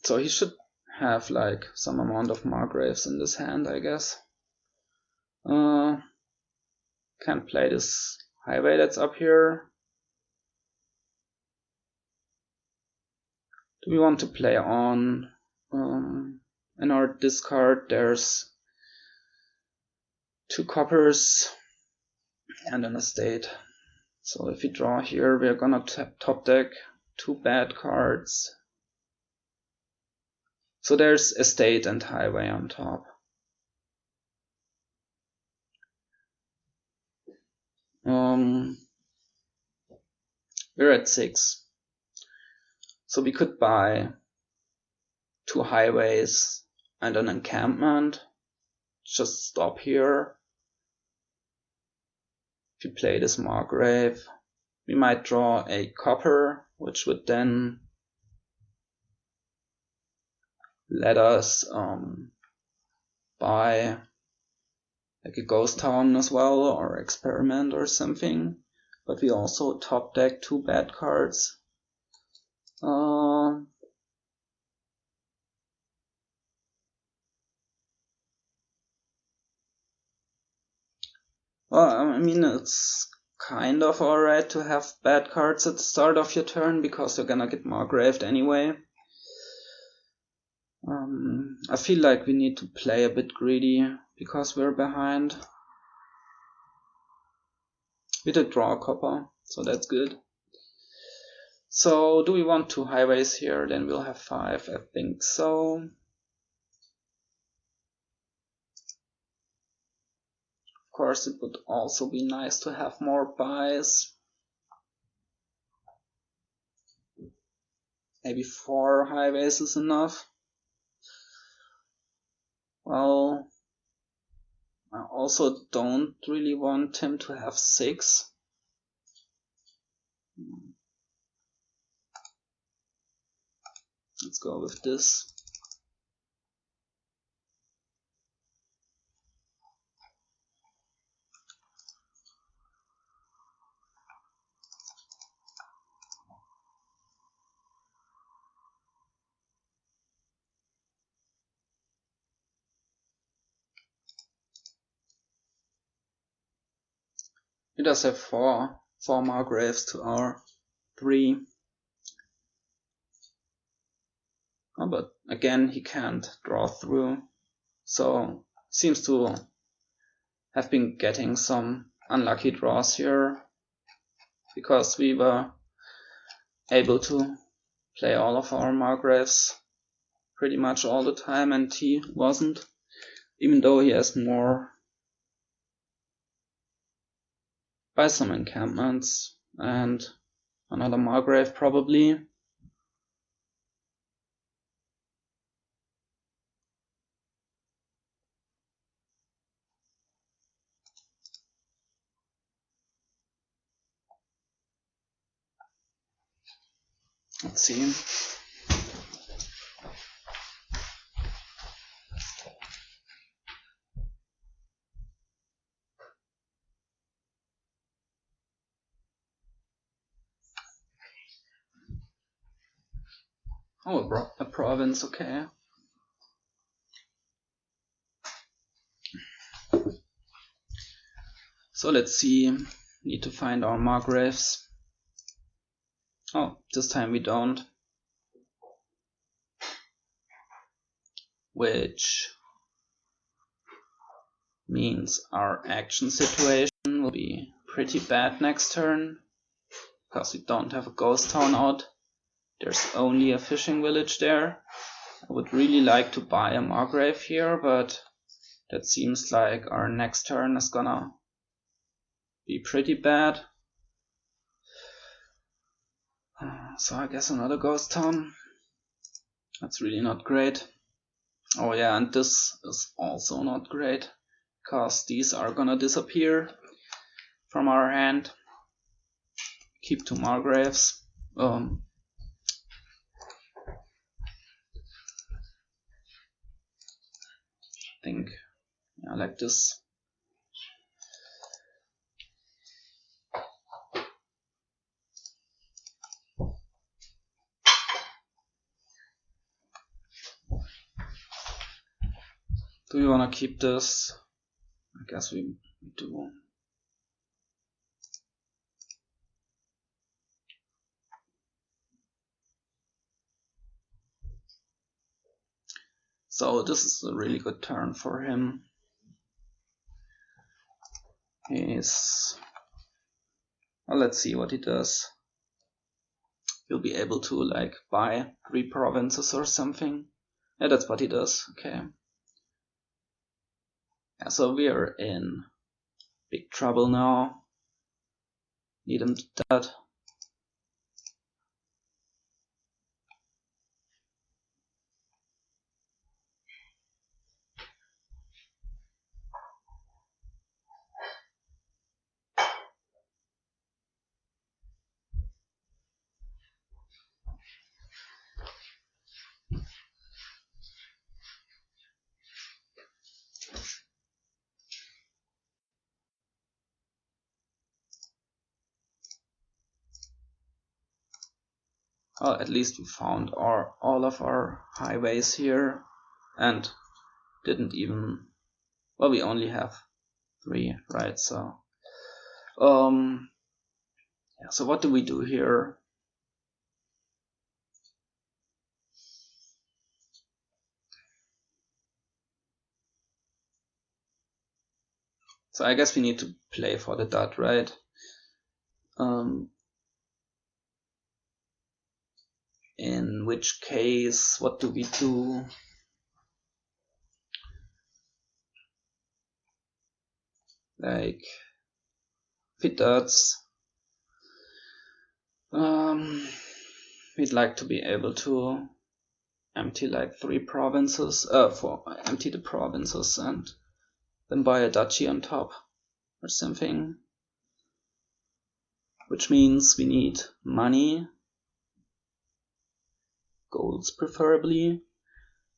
So he should have like some amount of Margraves in this hand, I guess. Can't play this highway that's up here. Do we want to play on? In our discard there's 2 coppers and an estate. So if we draw here, we're gonna top deck 2 bad cards. So there's estate and highway on top. We're at 6. So we could buy 2 highways and an encampment. Just stop here. If we play this Margrave, we might draw a copper, which would then let us buy like a Ghost Town as well, or Experiment or something. But we also top deck 2 bad cards. Well, I mean, it's kind of alright to have bad cards at the start of your turn, because you're gonna get Margraved anyway. I feel like we need to play a bit greedy, because we're behind. We did draw a copper, so that's good. So, do we want 2 highways here? Then we'll have 5, I think so. Of course, it would also be nice to have more buys. Maybe 4 highways is enough. Well, I also don't really want him to have 6. Let's go with this. He does have four Margraves to our 3. Oh, but again he can't draw through, so seems to have been getting some unlucky draws here, because we were able to play all of our Margraves pretty much all the time and he wasn't, even though he has more by some encampments and another Margrave probably. Let's see. Oh, a province, okay. So let's see, need to find our Margraves. Oh, this time we don't. Which means our action situation will be pretty bad next turn, because we don't have a ghost town out. There's only a fishing village there. I would really like to buy a Margrave here, but that seems like our next turn is gonna be pretty bad. So I guess another ghost town. That's really not great. Oh yeah, and this is also not great, because these are gonna disappear from our hand. Keep 2 Margraves. I think, yeah, like this. Do we want to keep this? I guess we do. So this is a really good turn for him. Well, let's see what he does. He'll be able to like buy 3 provinces or something. Yeah, that's what he does. Okay. Yeah, so we are in big trouble now. Need him to dead. Well, at least we found all of our highways here, and didn't even, well, we only have 3, right? So yeah, so what do we do here? So I guess we need to play for the dot, right? In which case, what do we do? Like, fit dots. We'd like to be able to empty like 3 provinces, empty the provinces and then buy a duchy on top or something. Which means we need money, golds preferably.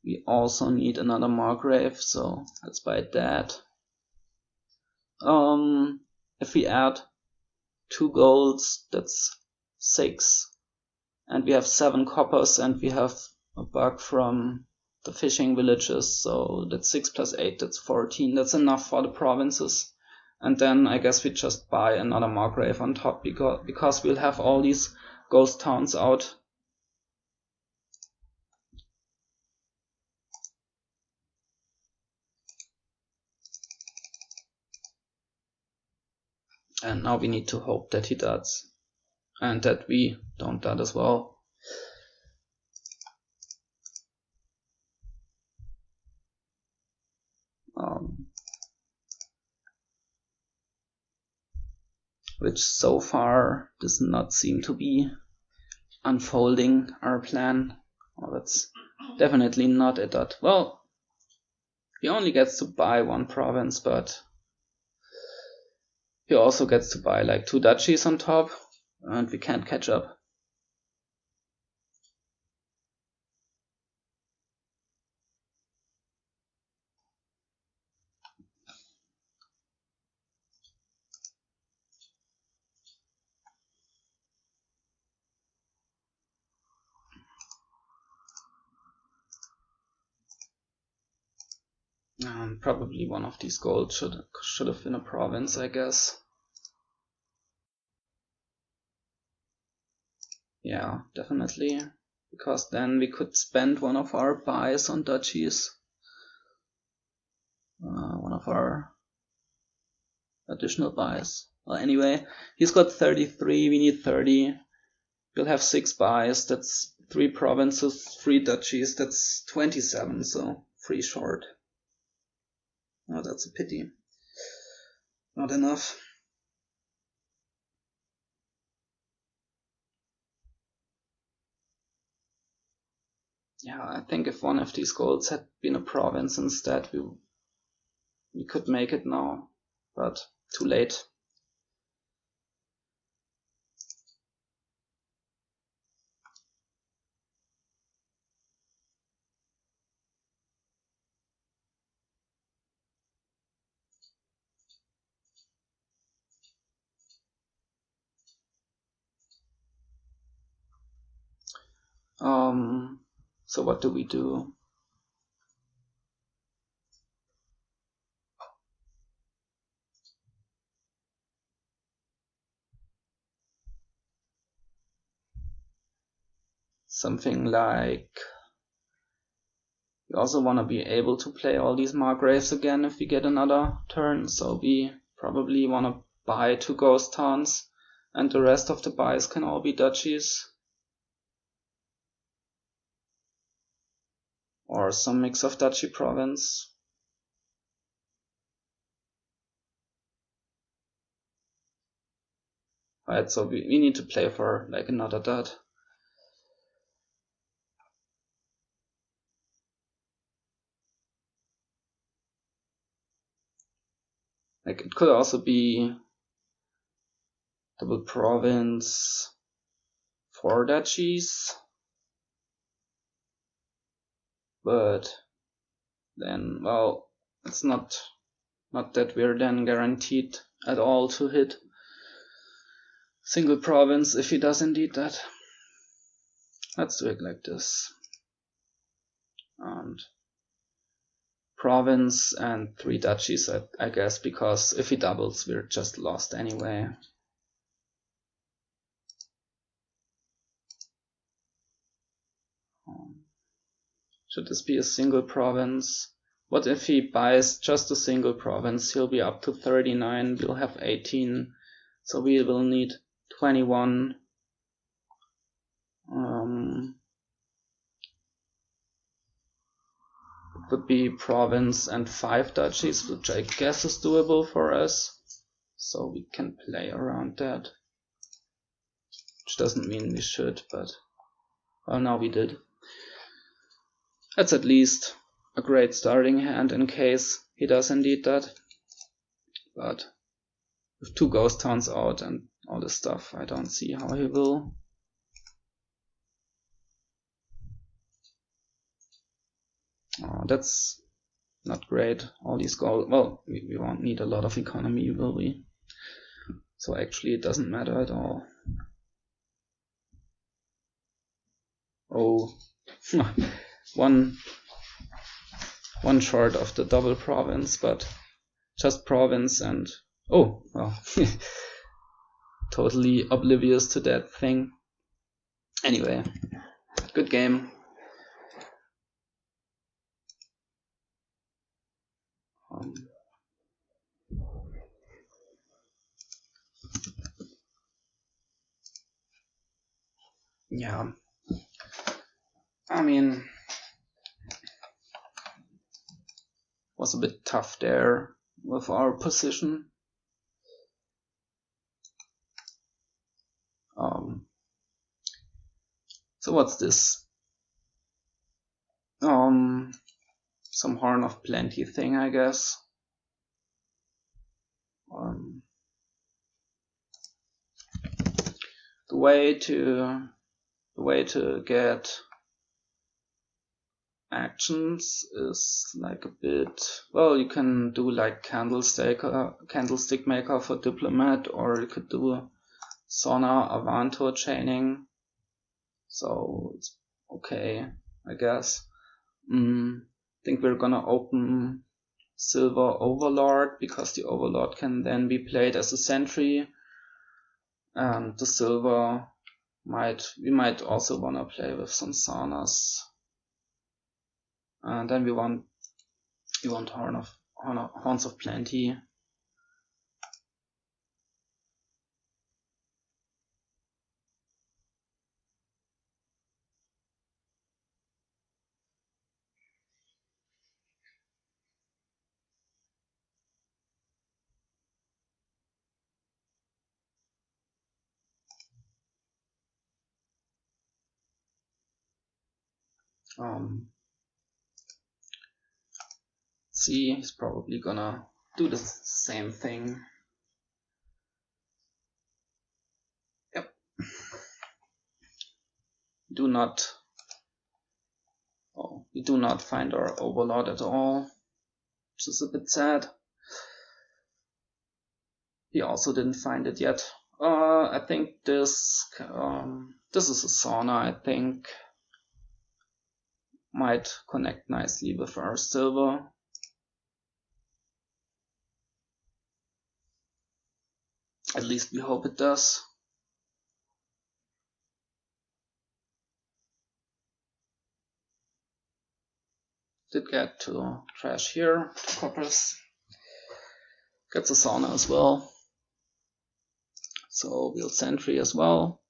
We also need another Margrave, so let's buy that. If we add 2 golds, that's 6. And we have 7 coppers, and we have a bug from the fishing villages, so that's 6 plus 8, that's 14. That's enough for the provinces. And then I guess we just buy another Margrave on top, because we'll have all these ghost towns out. And now we need to hope that he does. And that we don't dot as well. Which so far does not seem to be unfolding our plan. Well, that's definitely not a dot. Well, he only gets to buy one province, but he also gets to buy like 2 duchies on top, and we can't catch up. Probably one of these gold should have been a province, I guess. Yeah, definitely. Because then we could spend one of our buys on duchies. One of our additional buys. Well, anyway, he's got 33, we need 30. We'll have 6 buys, that's 3 provinces, 3 duchies, that's 27, so 3 short. Oh, that's a pity. Not enough. Yeah, I think if one of these golds had been a province instead, we could make it now, but too late. So what do we do? Something like, we also want to be able to play all these Margraves again if we get another turn, so we probably want to buy 2 ghost towns, and the rest of the buys can all be duchies. Or some mix of duchy province. Right, so we need to play for like another dot. Like it could also be double province, 4 duchies. But then, well, it's not that we're then guaranteed at all to hit single province if he does indeed that. Let's do it like this. And province and 3 duchies, I guess, because if he doubles, we're just lost anyway. Should this be a single province? What if he buys just a single province? He'll be up to 39, we'll have 18, so we will need 21. It would be province and 5 duchies, which I guess is doable for us. So we can play around that. Which doesn't mean we should, but well, now we did. That's at least a great starting hand in case he does indeed that. But with 2 ghost towns out and all this stuff, I don't see how he will. Oh, that's not great. All these gold. Well, we won't need a lot of economy, will we? So actually, it doesn't matter at all. Oh, one short of the double province, but just province and Oh, well, totally oblivious to that thing. Anyway, good game. Yeah, I mean, was a bit tough there with our position. So what's this? Some Horn of Plenty thing, I guess. The way to get actions is like a bit, well, you can do like candlestick maker for diplomat, or you could do Sauna, Avanto chaining. So it's okay, I guess. I think we're gonna open Silver Overlord, because the Overlord can then be played as a sentry, and the silver we might also wanna play with some Saunas. And then we want Horns of Plenty. See, he's probably gonna do the same thing. Yep. We do not find our Overlord at all, which is a bit sad. He also didn't find it yet. I think this is a Sauna, I think. Might connect nicely with our silver. At least we hope it does. Did get to trash here, 2 coppers. Gets a Sauna as well. So we'll sentry as well.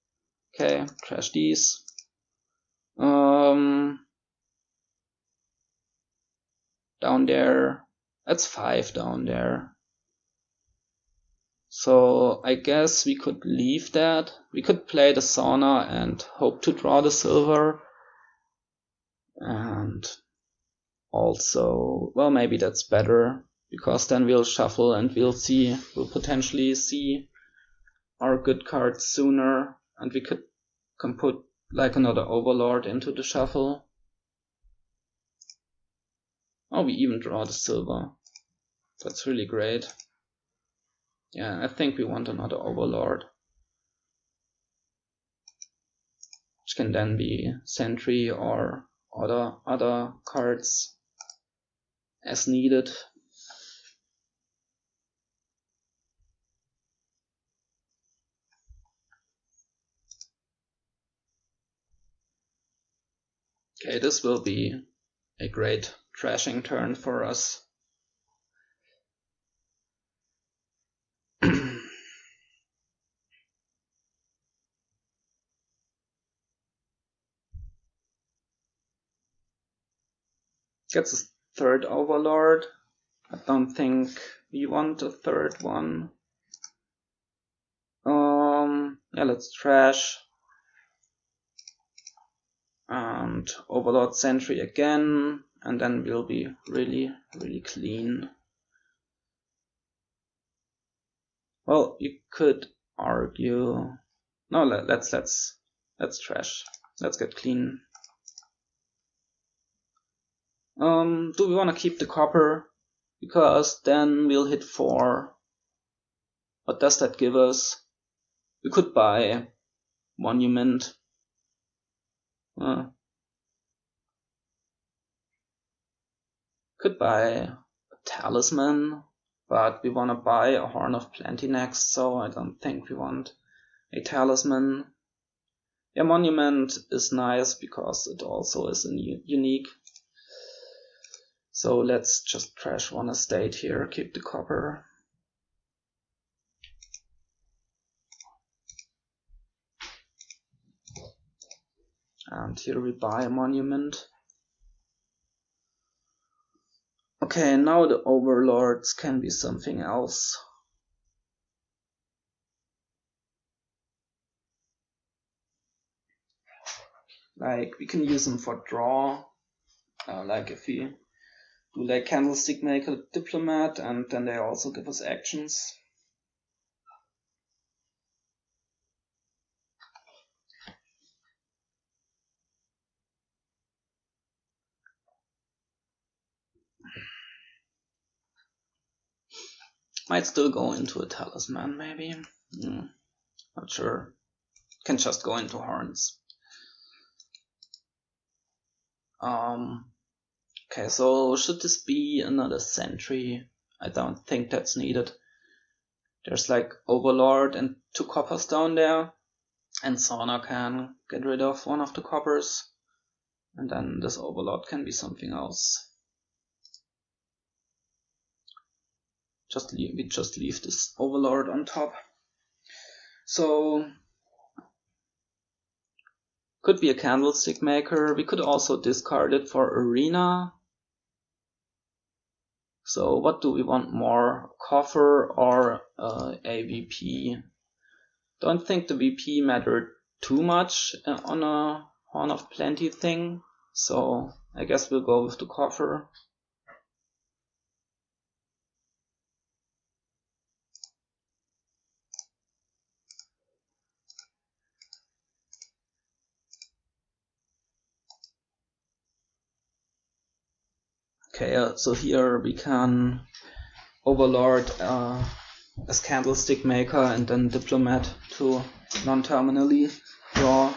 Okay, trash these. Down there, that's 5 down there. So I guess we could leave that. We could play the Sauna and hope to draw the silver. And also, well, maybe that's better, because then we'll shuffle and we'll potentially see our good cards sooner, and we can put like another Overlord into the shuffle. Oh, we even draw the silver. That's really great. Yeah, I think we want another Overlord, which can then be sentry or other cards as needed. Okay, this will be a great trashing turn for us. Gets a 3rd Overlord. I don't think we want a 3rd one. Yeah, let's trash. And Overlord sentry again, and then we'll be really, really clean. Well, you could argue. No, let's trash. Let's get clean. Do we want to keep the copper? Because then we'll hit 4. What does that give us? We could buy Monument. Could buy a Talisman. but we want to buy a Horn of Plenty next, so I don't think we want a talisman. A monument is nice because it also is unique. So let's just trash one estate here, keep the copper. And here we buy a monument. Okay, now the Overlords can be something else. Like, we can use them for draw. Like if we do like Candlestick Maker, Diplomat, and then they also give us actions. Might still go into a talisman, maybe. Not sure. Can just go into horns. Okay, so should this be another sentry? I don't think that's needed. There's like Overlord and 2 coppers down there, and Sauna can get rid of one of the coppers, and then this Overlord can be something else. We just leave this Overlord on top. So could be a Candlestick Maker. We could also discard it for Arena. So what do we want more? Coffer or a VP? Don't think the VP mattered too much on a Horn of Plenty thing. So I guess we'll go with the coffer. Okay, so here we can Overlord as Candlestick Maker and then Diplomat to non-terminally draw,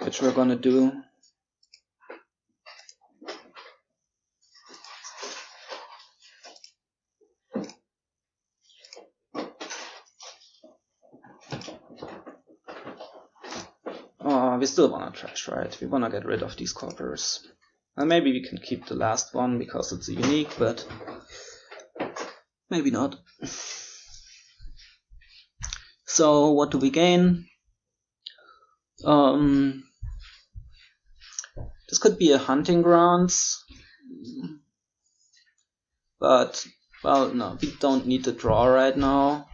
which we're gonna do. We still wanna trash, right? We wanna get rid of these coppers. And maybe we can keep the last one because it's a unique, but maybe not. So what do we gain? This could be a hunting grounds, but well, no, we don't need to draw right now.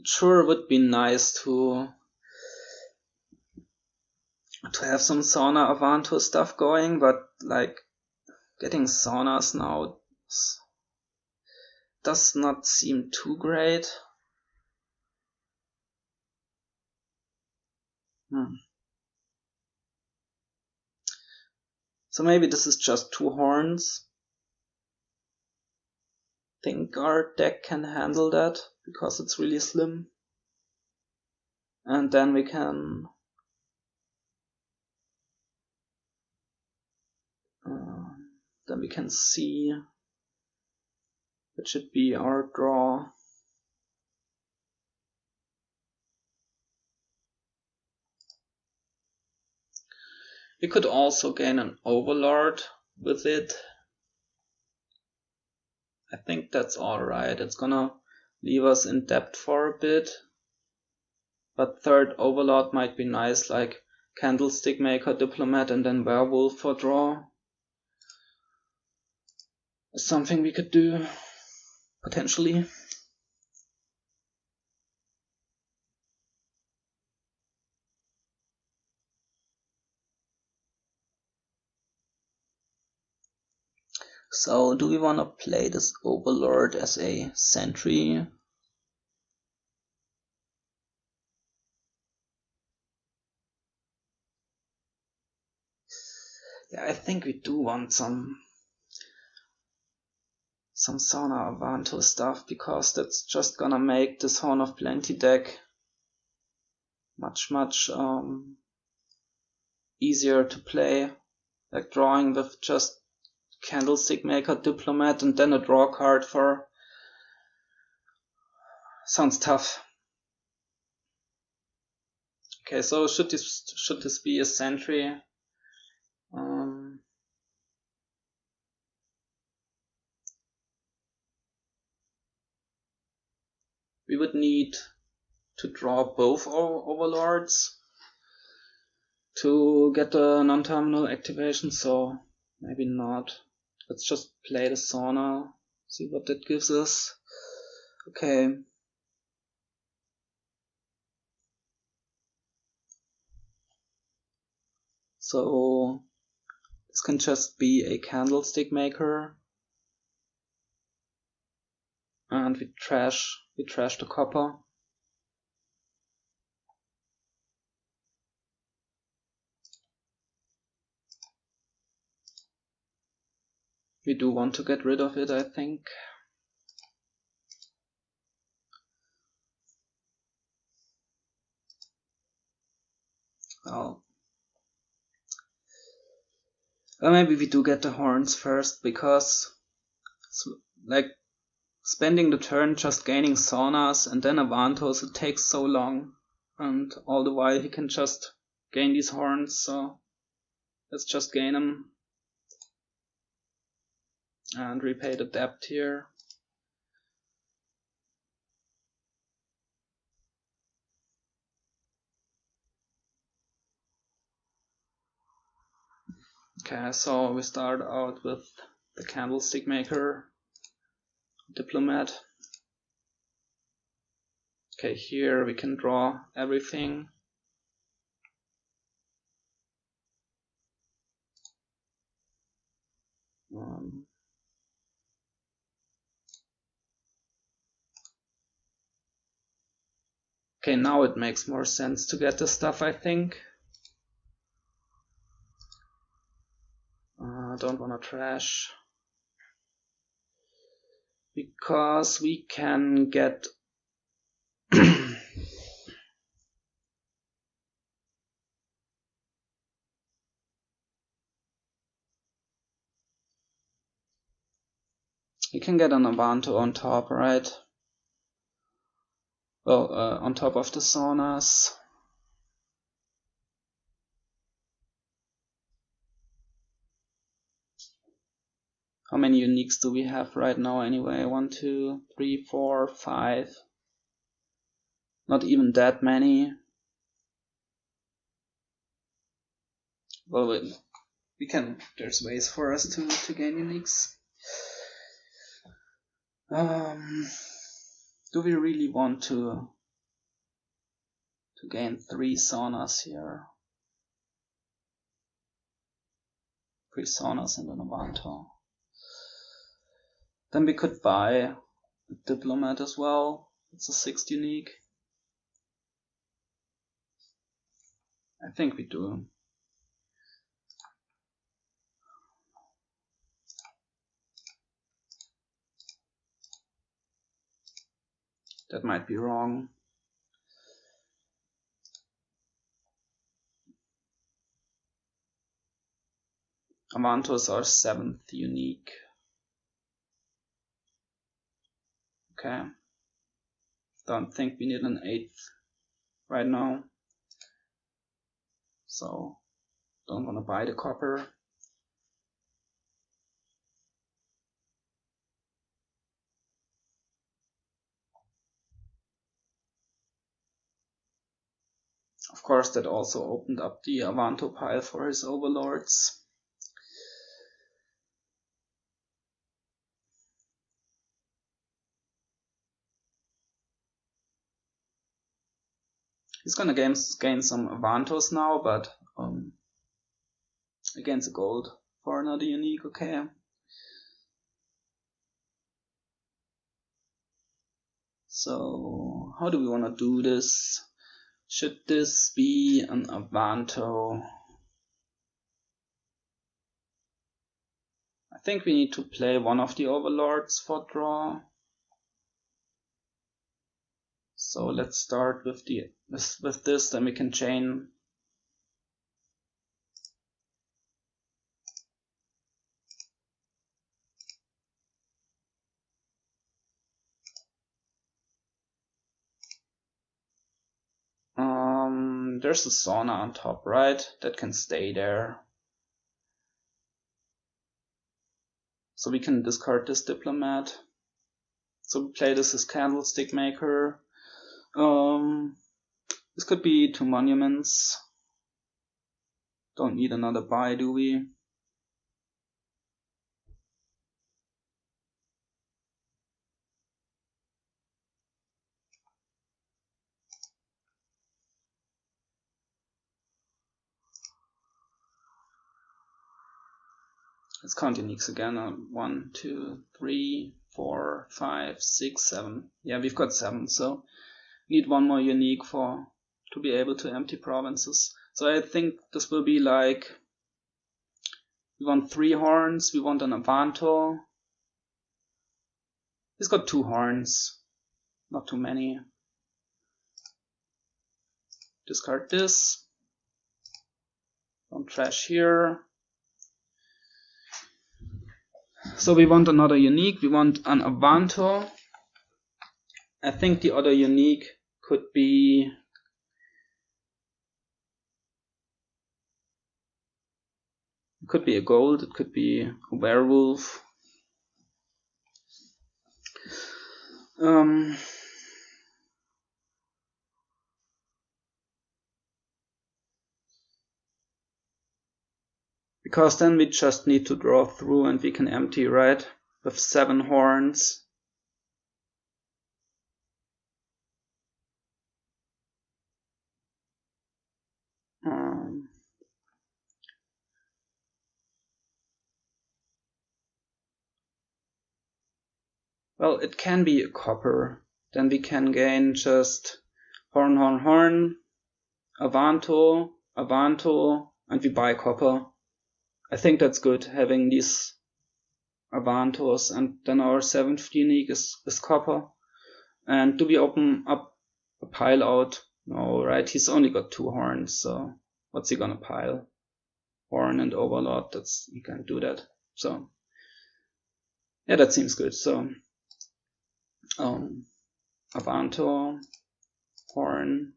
Sure, would be nice to have some Sauna Avanto stuff going, but like getting Saunas now does not seem too great. So maybe this is just 2 horns. Think our deck can handle that because it's really slim. And then we can see it should be our draw. We could also gain an Overlord with it. I think that's alright. It's gonna leave us in debt for a bit. But 3rd Overlord might be nice, like Candlestick Maker, Diplomat, and then Werewolf for draw. Something we could do, potentially. So do we want to play this Overlord as a sentry? Yeah, I think we do want some some Sauna Avanto stuff, because that's just gonna make this Horn of Plenty deck much easier to play. Like drawing with just Candlestick Maker, Diplomat, and then a draw card for sounds tough. Okay, so should this be a Sentry? We would need to draw both Overlords to get the non-terminal activation, so maybe not. Let's just play the Sauna, see what that gives us. Okay. So this can just be a Candlestick Maker. And we trash the copper. We do want to get rid of it, I think. Well, maybe we do get the horns first, because like spending the turn just gaining Saunas and then Avantos, it takes so long, and all the while he can just gain these horns, so let's just gain them and repay the debt here. Okay, so we start out with the Candlestick Maker, Diplomat. Okay, here we can draw everything. Okay, now it makes more sense to get the stuff, I think. Don't wanna trash, because we can get we can get an Avanto on top, right? Well, on top of the Saunas. How many uniques do we have right now anyway? 1, 2, 3, 4, 5. Not even that many. Well, we can. There's ways for us to gain uniques. Do we really want to gain 3 Saunas here? 3 Saunas and an Avanto. Then we could buy a Diplomat as well. It's a 6th unique. I think we do. That might be wrong. Avantos are 7th unique. Okay. Don't think we need an 8th right now. So don't want to buy the copper. Of course, that also opened up the Avanto pile for his Overlords. He's gonna gain some Avantos now, but against a gold for another unique, okay. So how do we wanna do this? Should this be an Avanto? I think we need to play one of the Overlords for draw. So let's start with this, then we can chain. There's a Sauna on top, right? That can stay there. So we can discard this Diplomat. So we play this as Candlestick Maker. This could be 2 monuments. Don't need another buy, do we? Let's count uniques again. 1, 2, 3, 4, 5, 6, 7. Yeah, we've got 7, so need one more unique to be able to empty provinces. So I think this will be like, we want 3 horns, we want an Avanto. He's got 2 horns, not too many. Discard this. Don't trash here. So we want another unique, we want an Avanto. I think the other unique could be a gold, it could be a werewolf. Because then we just need to draw through and we can empty, right? With 7 horns. Well, it can be a copper. Then we can gain just horn, horn, horn, Avanto, Avanto, and we buy copper. I think that's good, having these Avantos, and then our 7th unique is copper. And do we open up a pile out? No, right? He's only got 2 horns, so what's he gonna pile? Horn and Overlord, he can't do that. So yeah, that seems good. So Avanto, horn,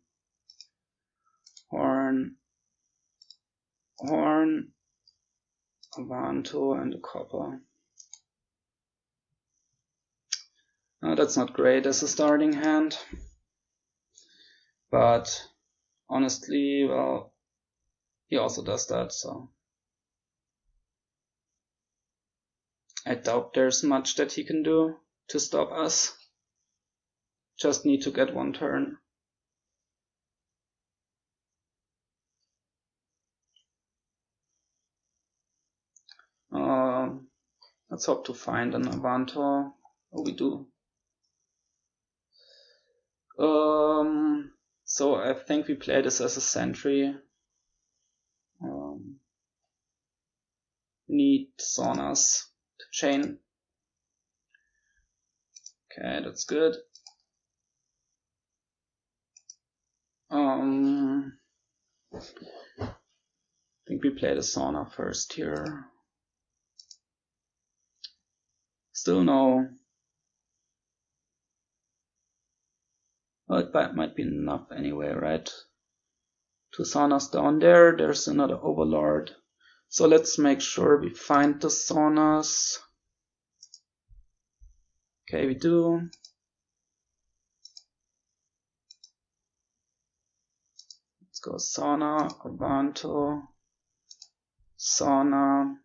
horn, horn, Avanto, and a copper. That's not great as a starting hand, but honestly, well, he also does that, so I doubt there's much that he can do to stop us. Just need to get 1 turn. Let's hope to find an Avanto. Oh, we do. So I think we play this as a sentry. We need Saunas to chain. Okay, that's good. I think we play the Sauna first here. Still no. Well, it might be enough anyway, right? 2 Saunas down there. There's another Overlord. So let's make sure we find the Saunas. Okay, we do. Let's go Sauna, Avanto, Sauna.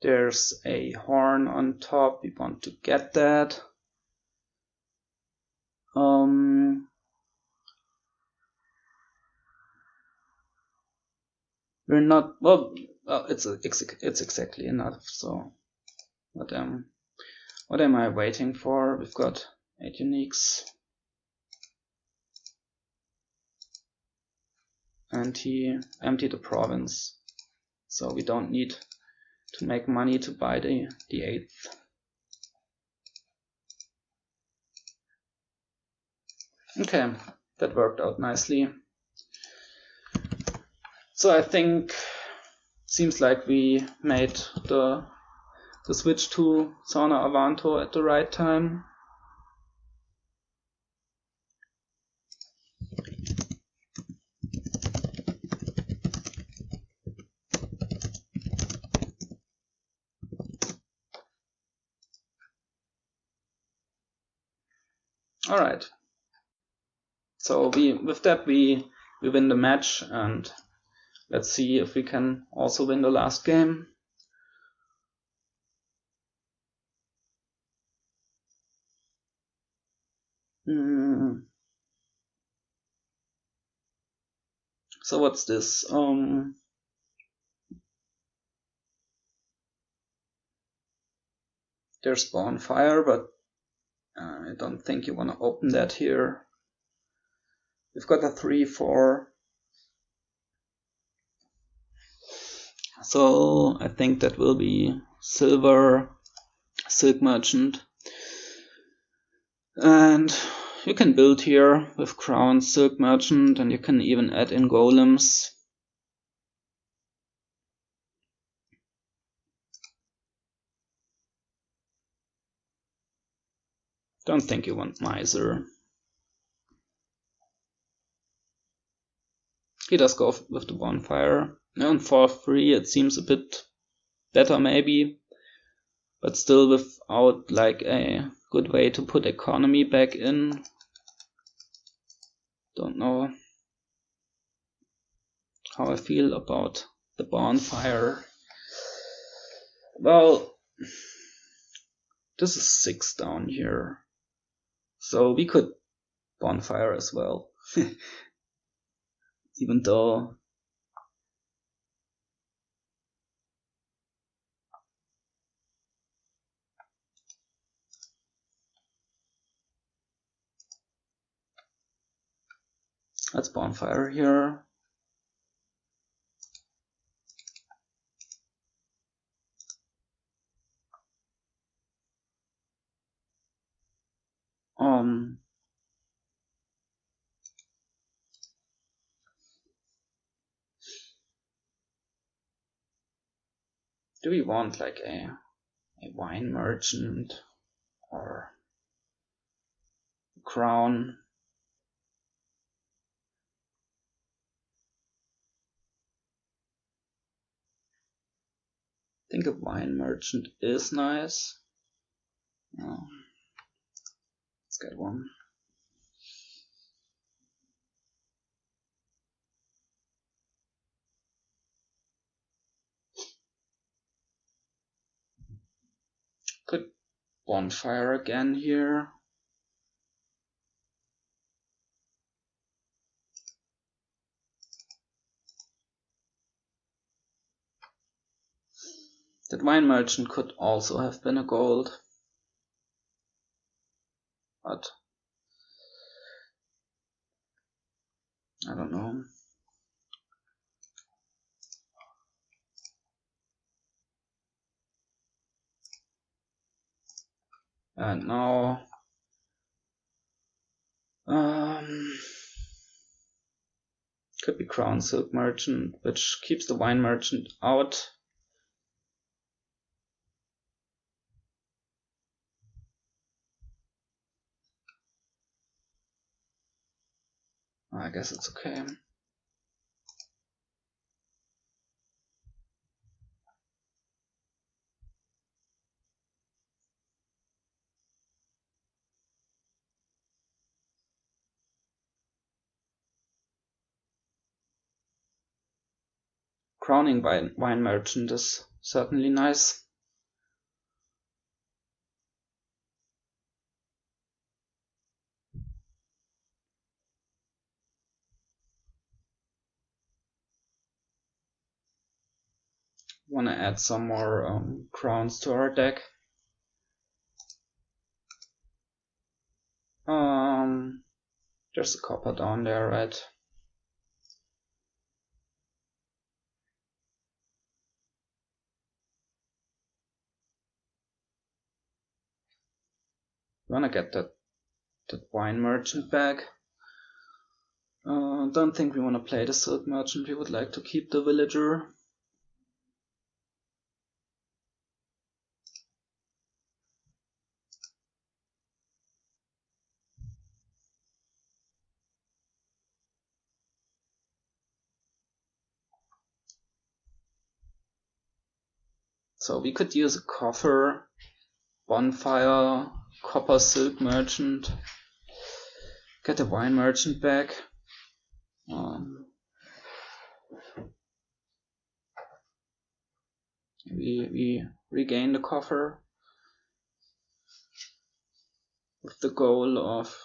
There's a horn on top. We want to get that. We're not, well, it's exactly enough. So what am I waiting for? We've got 8 uniques. And he emptied the province. so we don't need to make money to buy the 8th. Okay, that worked out nicely. So I think seems like we made the switch to Sauna Avanto at the right time. Alright. So with that we win the match, and let's see if we can also win the last game. So what's this? There's Bonfire, but I don't think you want to open that here. We've got a 3-4. So I think that will be silver, silk merchant. And you can build here with crown, silk merchant, and you can even add in golems. Don't think you want miser. He does go with the bonfire. And for free it seems a bit better maybe, but still without like a good way to put economy back in. Don't know how I feel about the bonfire. Well, this is 6 down here, so we could bonfire as well. Even though let's bonfire here. Do we want like a wine merchant or crown? I think a wine merchant is nice. Oh, let's get one. Could bonfire again here. That wine merchant could also have been a gold, but I don't know. And now could be crown silk merchant, which keeps the wine merchant out. I guess it's okay. Crowning wine merchant is certainly nice. Want to add some more crowns to our deck. There's a copper down there, right? wanna get that wine merchant back. Don't think we wanna play the silk merchant, we would like to keep the villager. So we could use a coffer, bonfire, copper silk merchant, get the wine merchant back. We regain the coffer with the goal of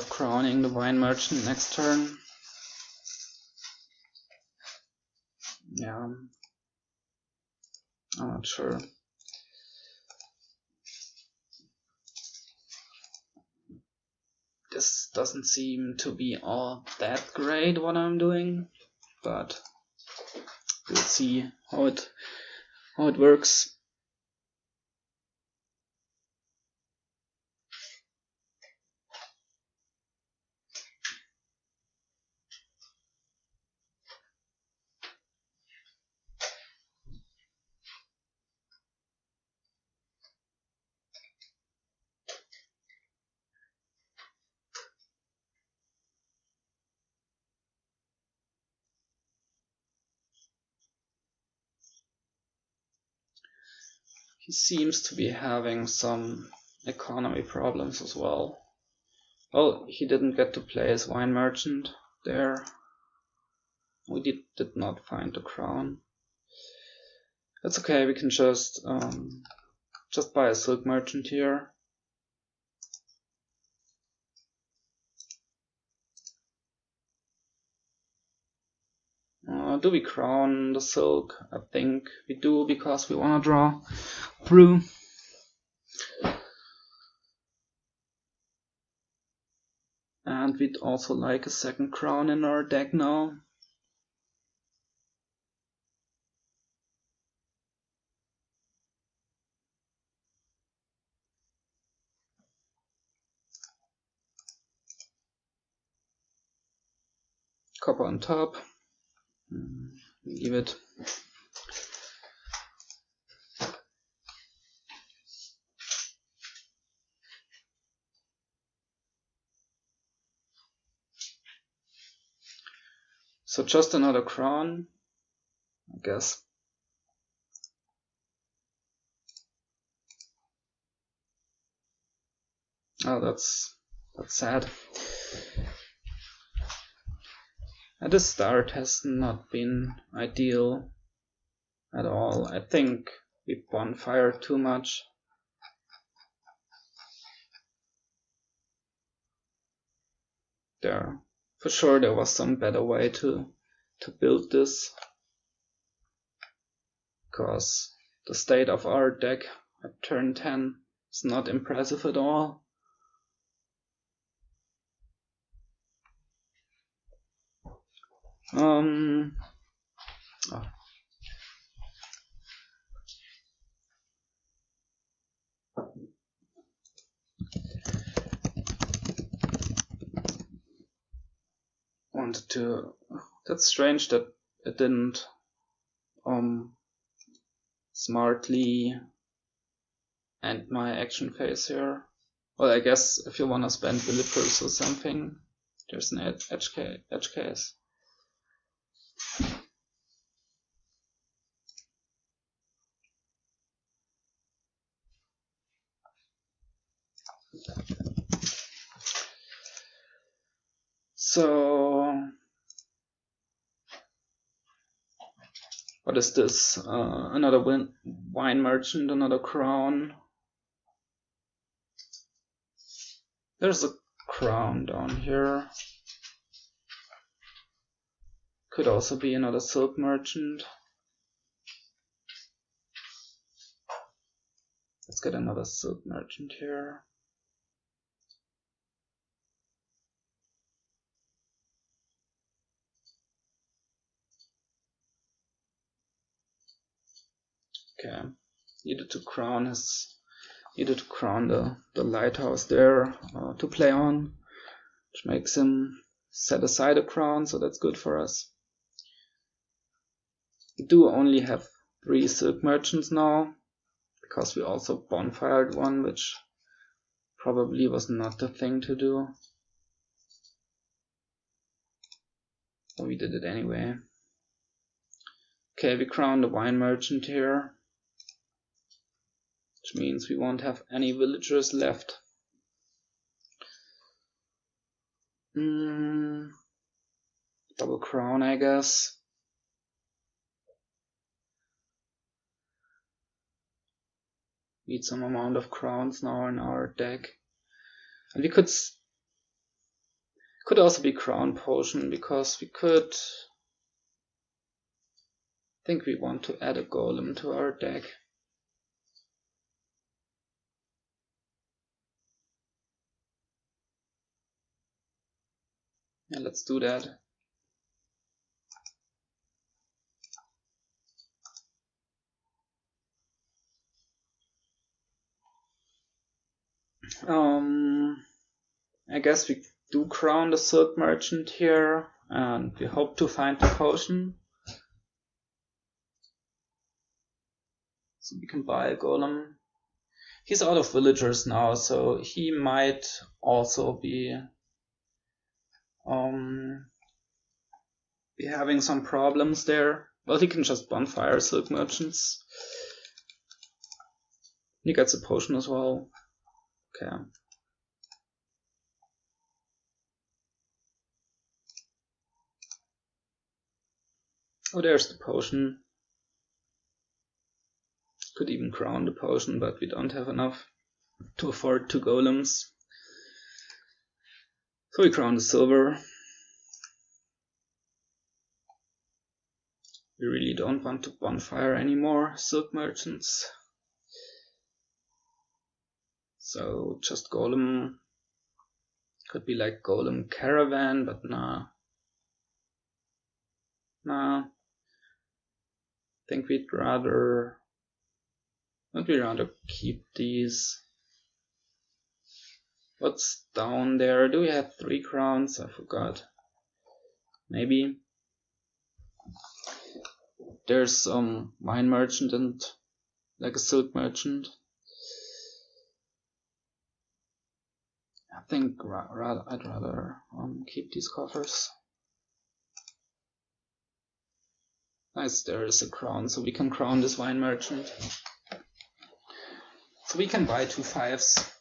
crowning the wine merchant next turn. Yeah, I'm not sure. This doesn't seem to be all that great what I'm doing, but we'll see how it works. He seems to be having some economy problems as well. Oh, he didn't get to play his wine merchant there. We did not find the crown. That's okay, we can just buy a silk merchant here. Do we crown the silk? I think we do, because we want to draw through. And we'd also like a second crown in our deck now. Copper on top. Leave it. So just another crown, I guess. Oh, that's sad. And the start has not been ideal at all. I think we bonfire too much. For sure there was some better way to build this, because the state of our deck at turn 10 is not impressive at all. Wanted to. That's strange that it didn't smartly end my action phase here. Well, I guess if you wanna spend villagers or something, there's an edge case. So, what is this? Another wine merchant, another crown. There's a crown down here. Could also be another silk merchant. Let's get another silk merchant here. Okay, needed to crown the lighthouse there to play on, which makes him set aside a crown, so that's good for us. We do only have 3 silk merchants now, because we also bonfired one, which probably was not the thing to do. But we did it anyway. Okay, we crowned the wine merchant here, which means we won't have any villagers left. Double crown, I guess. Need some amount of crowns now in our deck. And we could also be crown potion, because we could... I think we want to add a golem to our deck. Yeah, let's do that. I guess we do crown the silk merchant here, and we hope to find the potion. So we can buy a golem. He's out of villagers now, so he might also be having some problems there. Well, he can just bonfire silk merchants. He gets a potion as well. Okay. Oh, there's the potion. Could even crown the potion, but we don't have enough to afford 2 golems. So we crown the silver. We really don't want to bonfire anymore silk merchants. So just golem. Could be like golem caravan, but nah. I think we'd rather keep these. What's down there? Do we have 3 crowns? I forgot. Maybe. There's some wine merchant and like a silk merchant. I think I'd rather keep these coffers. Nice, there is a crown, so we can crown this wine merchant. So we can buy 2 5s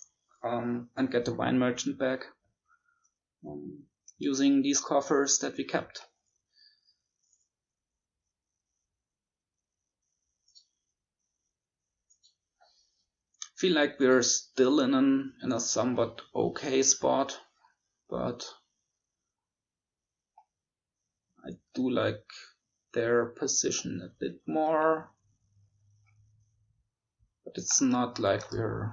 and get the wine merchant back using these coffers that we kept. Feel like we're still in a somewhat okay spot, but I do like their position a bit more. But it's not like we're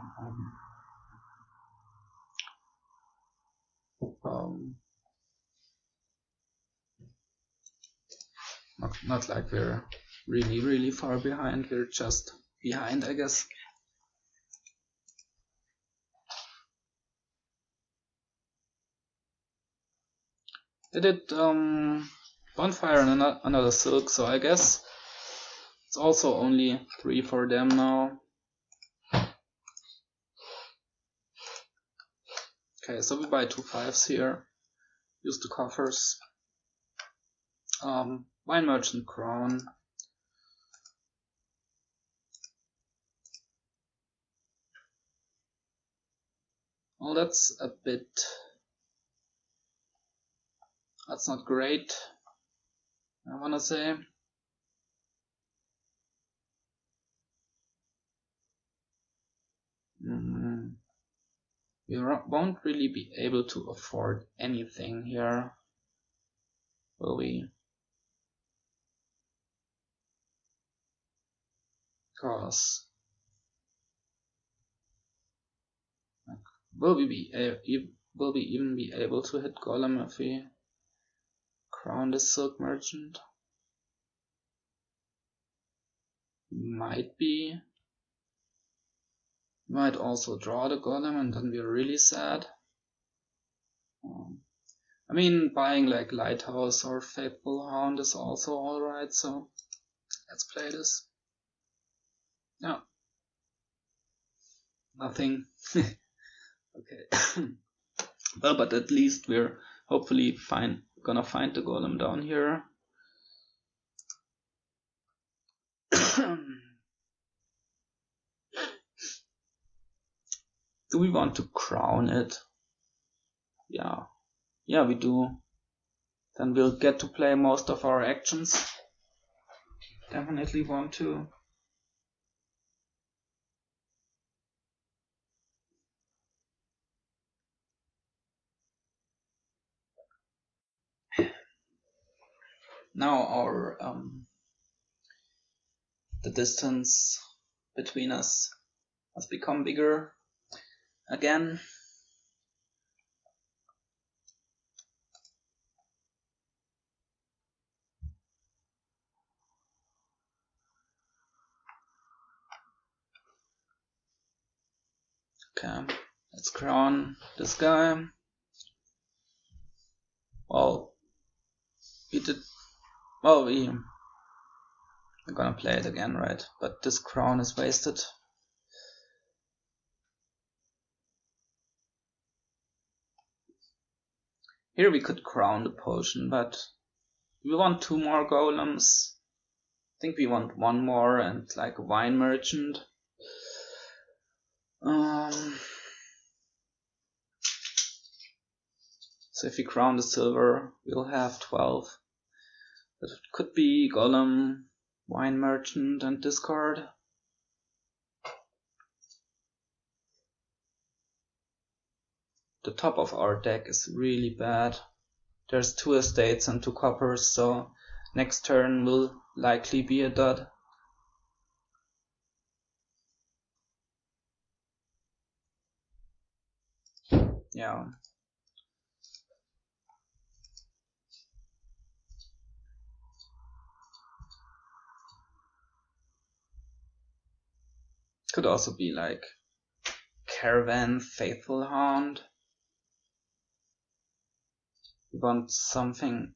not like we're really far behind. We're just behind, I guess. They did Bonfire and another silk, so I guess it's also only 3 for them now. Okay, so we buy 2 5s here. Use the coffers. Wine merchant crown. Well, that's not great, I wanna say. We won't really be able to afford anything here, will we? Because will we even be able to hit Golem if we crown the silk merchant? Might also draw the Golem and then we're really sad. I mean, buying like Lighthouse or Faithful Hound is also alright, so let's play this. Yeah. Nothing. Okay. Well, but at least we're hopefully gonna find the Golem down here. Do we want to crown it? Yeah. Yeah, we do. Then we'll get to play most of our actions. Definitely want to. Now our the distance between us has become bigger again. Okay, let's crown this guy. Well, we're gonna play it again, right? But this crown is wasted. Here we could crown the potion, but we want 2 more golems. I think we want 1 more and like a wine merchant. So if we crown the silver, we'll have 12. That could be Golem, wine merchant, and discard. The top of our deck is really bad. There's 2 estates and 2 coppers, so next turn will likely be a dud. Yeah. Could also be like Caravan, Faithful Hound. We want something.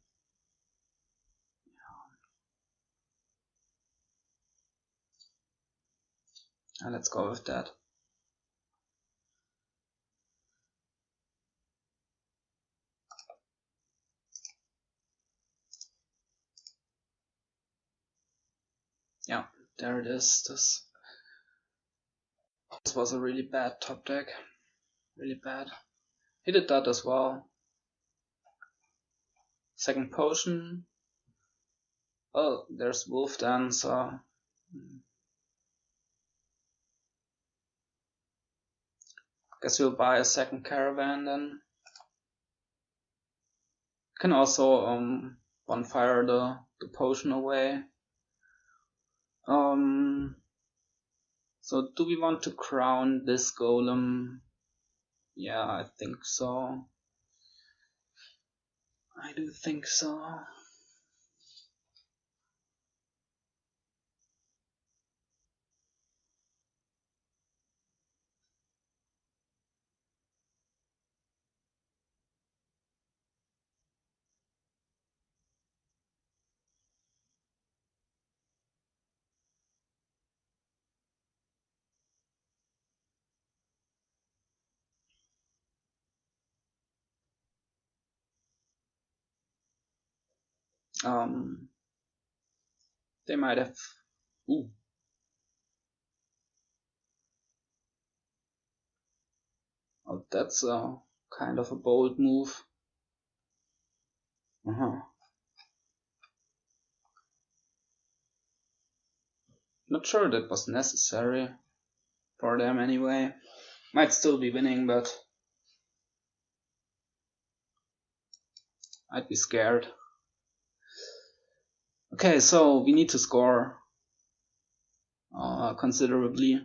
Let's go with that. Yeah, there it is. This was a really bad top deck. Really bad. He did that as well. Second potion. Oh, there's Wolf then, so guess we'll buy a second caravan then. Can also bonfire the potion away. So do we want to crown this golem? Yeah, I think so. I do think so. They might have. Ooh. Oh, that's a kind of a bold move. Not sure that was necessary for them anyway. Might still be winning, but I'd be scared. Okay, so we need to score considerably.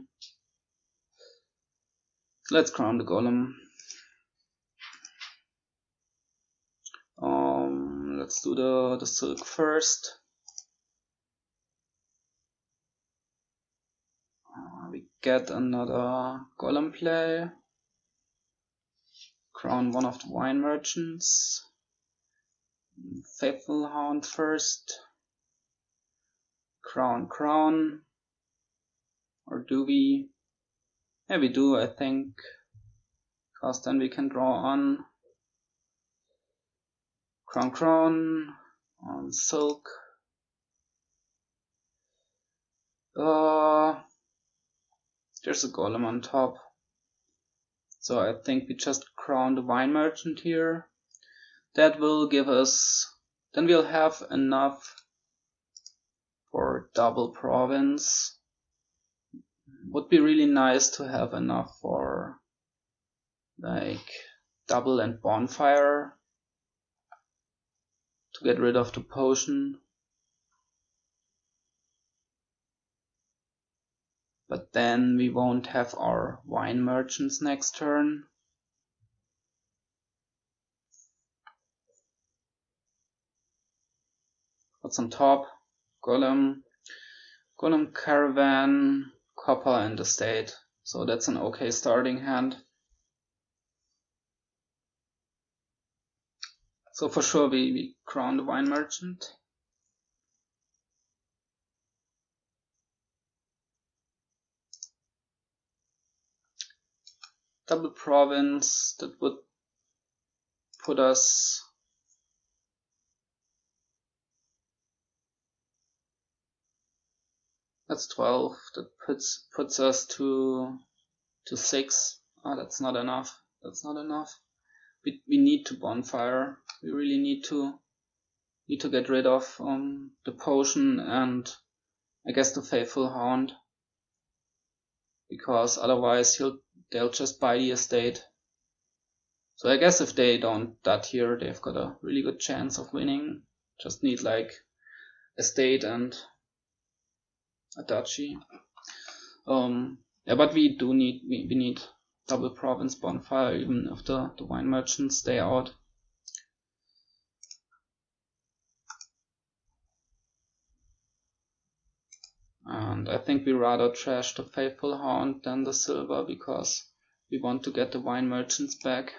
Let's crown the golem. Let's do the silk first. We get another Golem play. Crown one of the wine merchants. Faithful Hound first. Crown. Or do we? Yeah, we do, I think. Because then we can draw on Crown on Silk. There's a Golem on top. So I think we just crown the wine merchant here. That will give us, then we'll have enough for double province. Would be really nice to have enough for like double and bonfire to get rid of the potion. But then we won't have our wine merchants next turn. What's on top? Golem, Caravan, Copper, and Estate. So that's an okay starting hand. So for sure we crown the wine merchant. Double province, that would put us that's 12. That puts us to 6. Oh, that's not enough. That's not enough. We need to bonfire. We really need to get rid of the potion and I guess the Faithful Hound, because otherwise they'll just buy the estate. So I guess if they don't dot here, they've got a really good chance of winning. Just need like estate and a duchy. Yeah, but we do need we need double province bonfire even if the wine merchants stay out. And I think we rather trash the Faithful Hound than the silver because we want to get the wine merchants back.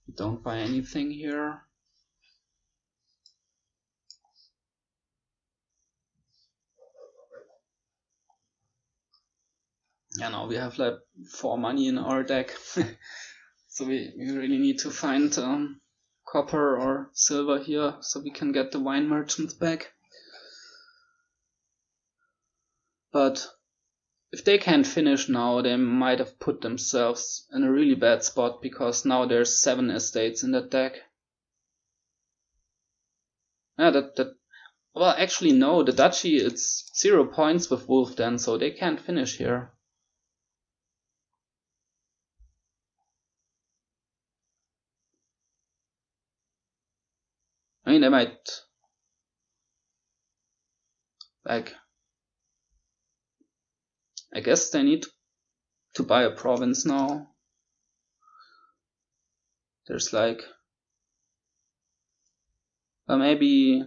We don't buy anything here. Yeah, now we have like 4 money in our deck. So we really need to find copper or silver here so we can get the wine merchants back. But if they can't finish now, they might have put themselves in a really bad spot because now there's 7 estates in that deck. Yeah, well, actually no, the duchy, it's 0 points with Wolf then, so they can't finish here. I mean, they might, like, I guess they need to buy a province now. There's like, well, maybe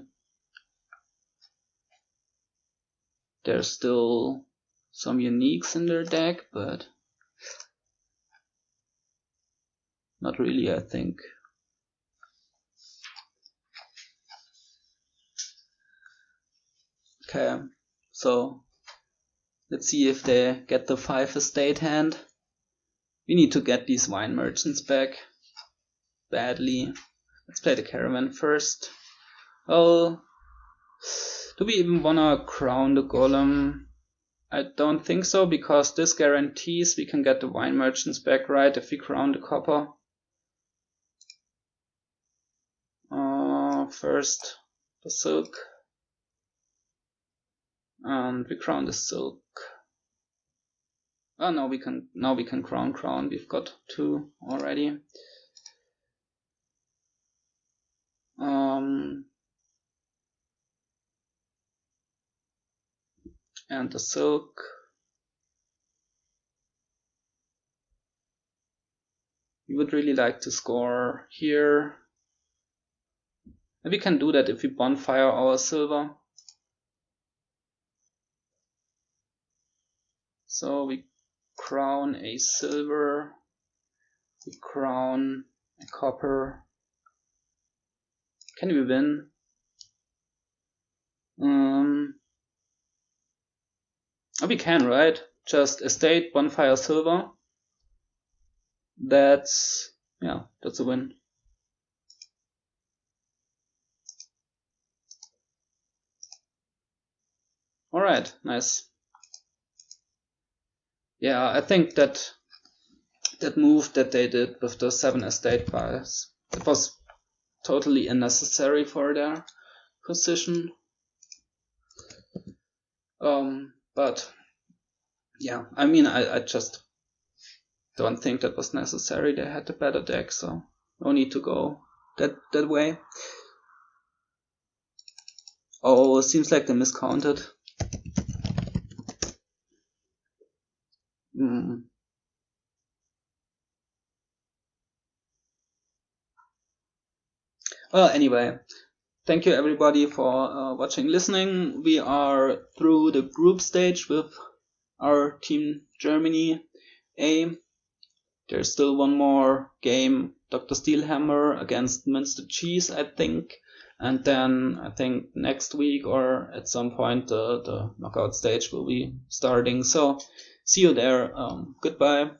there's still some uniques in their deck, but not really, I think. Okay, so let's see if they get the 5 estate hand. We need to get these wine merchants back badly. Let's play the caravan first. Oh, do we even wanna crown the golem? I don't think so, because this guarantees we can get the wine merchants back, right, if we crown the copper. First the silk. And we crown the silk. Oh, now we can crown. We've got 2 already. And the silk. We would really like to score here. And we can do that if we bonfire our silver. So we crown a silver, we crown a copper. Can we win? Oh, we can, right? Just estate, bonfire, silver. That's a win. Alright, nice. Yeah, I think that move that they did with the 7 estate buys, it was totally unnecessary for their position. But yeah, I mean, I just don't think that was necessary. They had a better deck, so no need to go that way. Oh, it seems like they miscounted. Well, anyway, thank you everybody for watching, listening. We are through the group stage with our team Germany A. There's still one more game, Dr. Steelhammer against Münster Cheese, I think. And then I think next week or at some point the knockout stage will be starting. So see you there. Goodbye.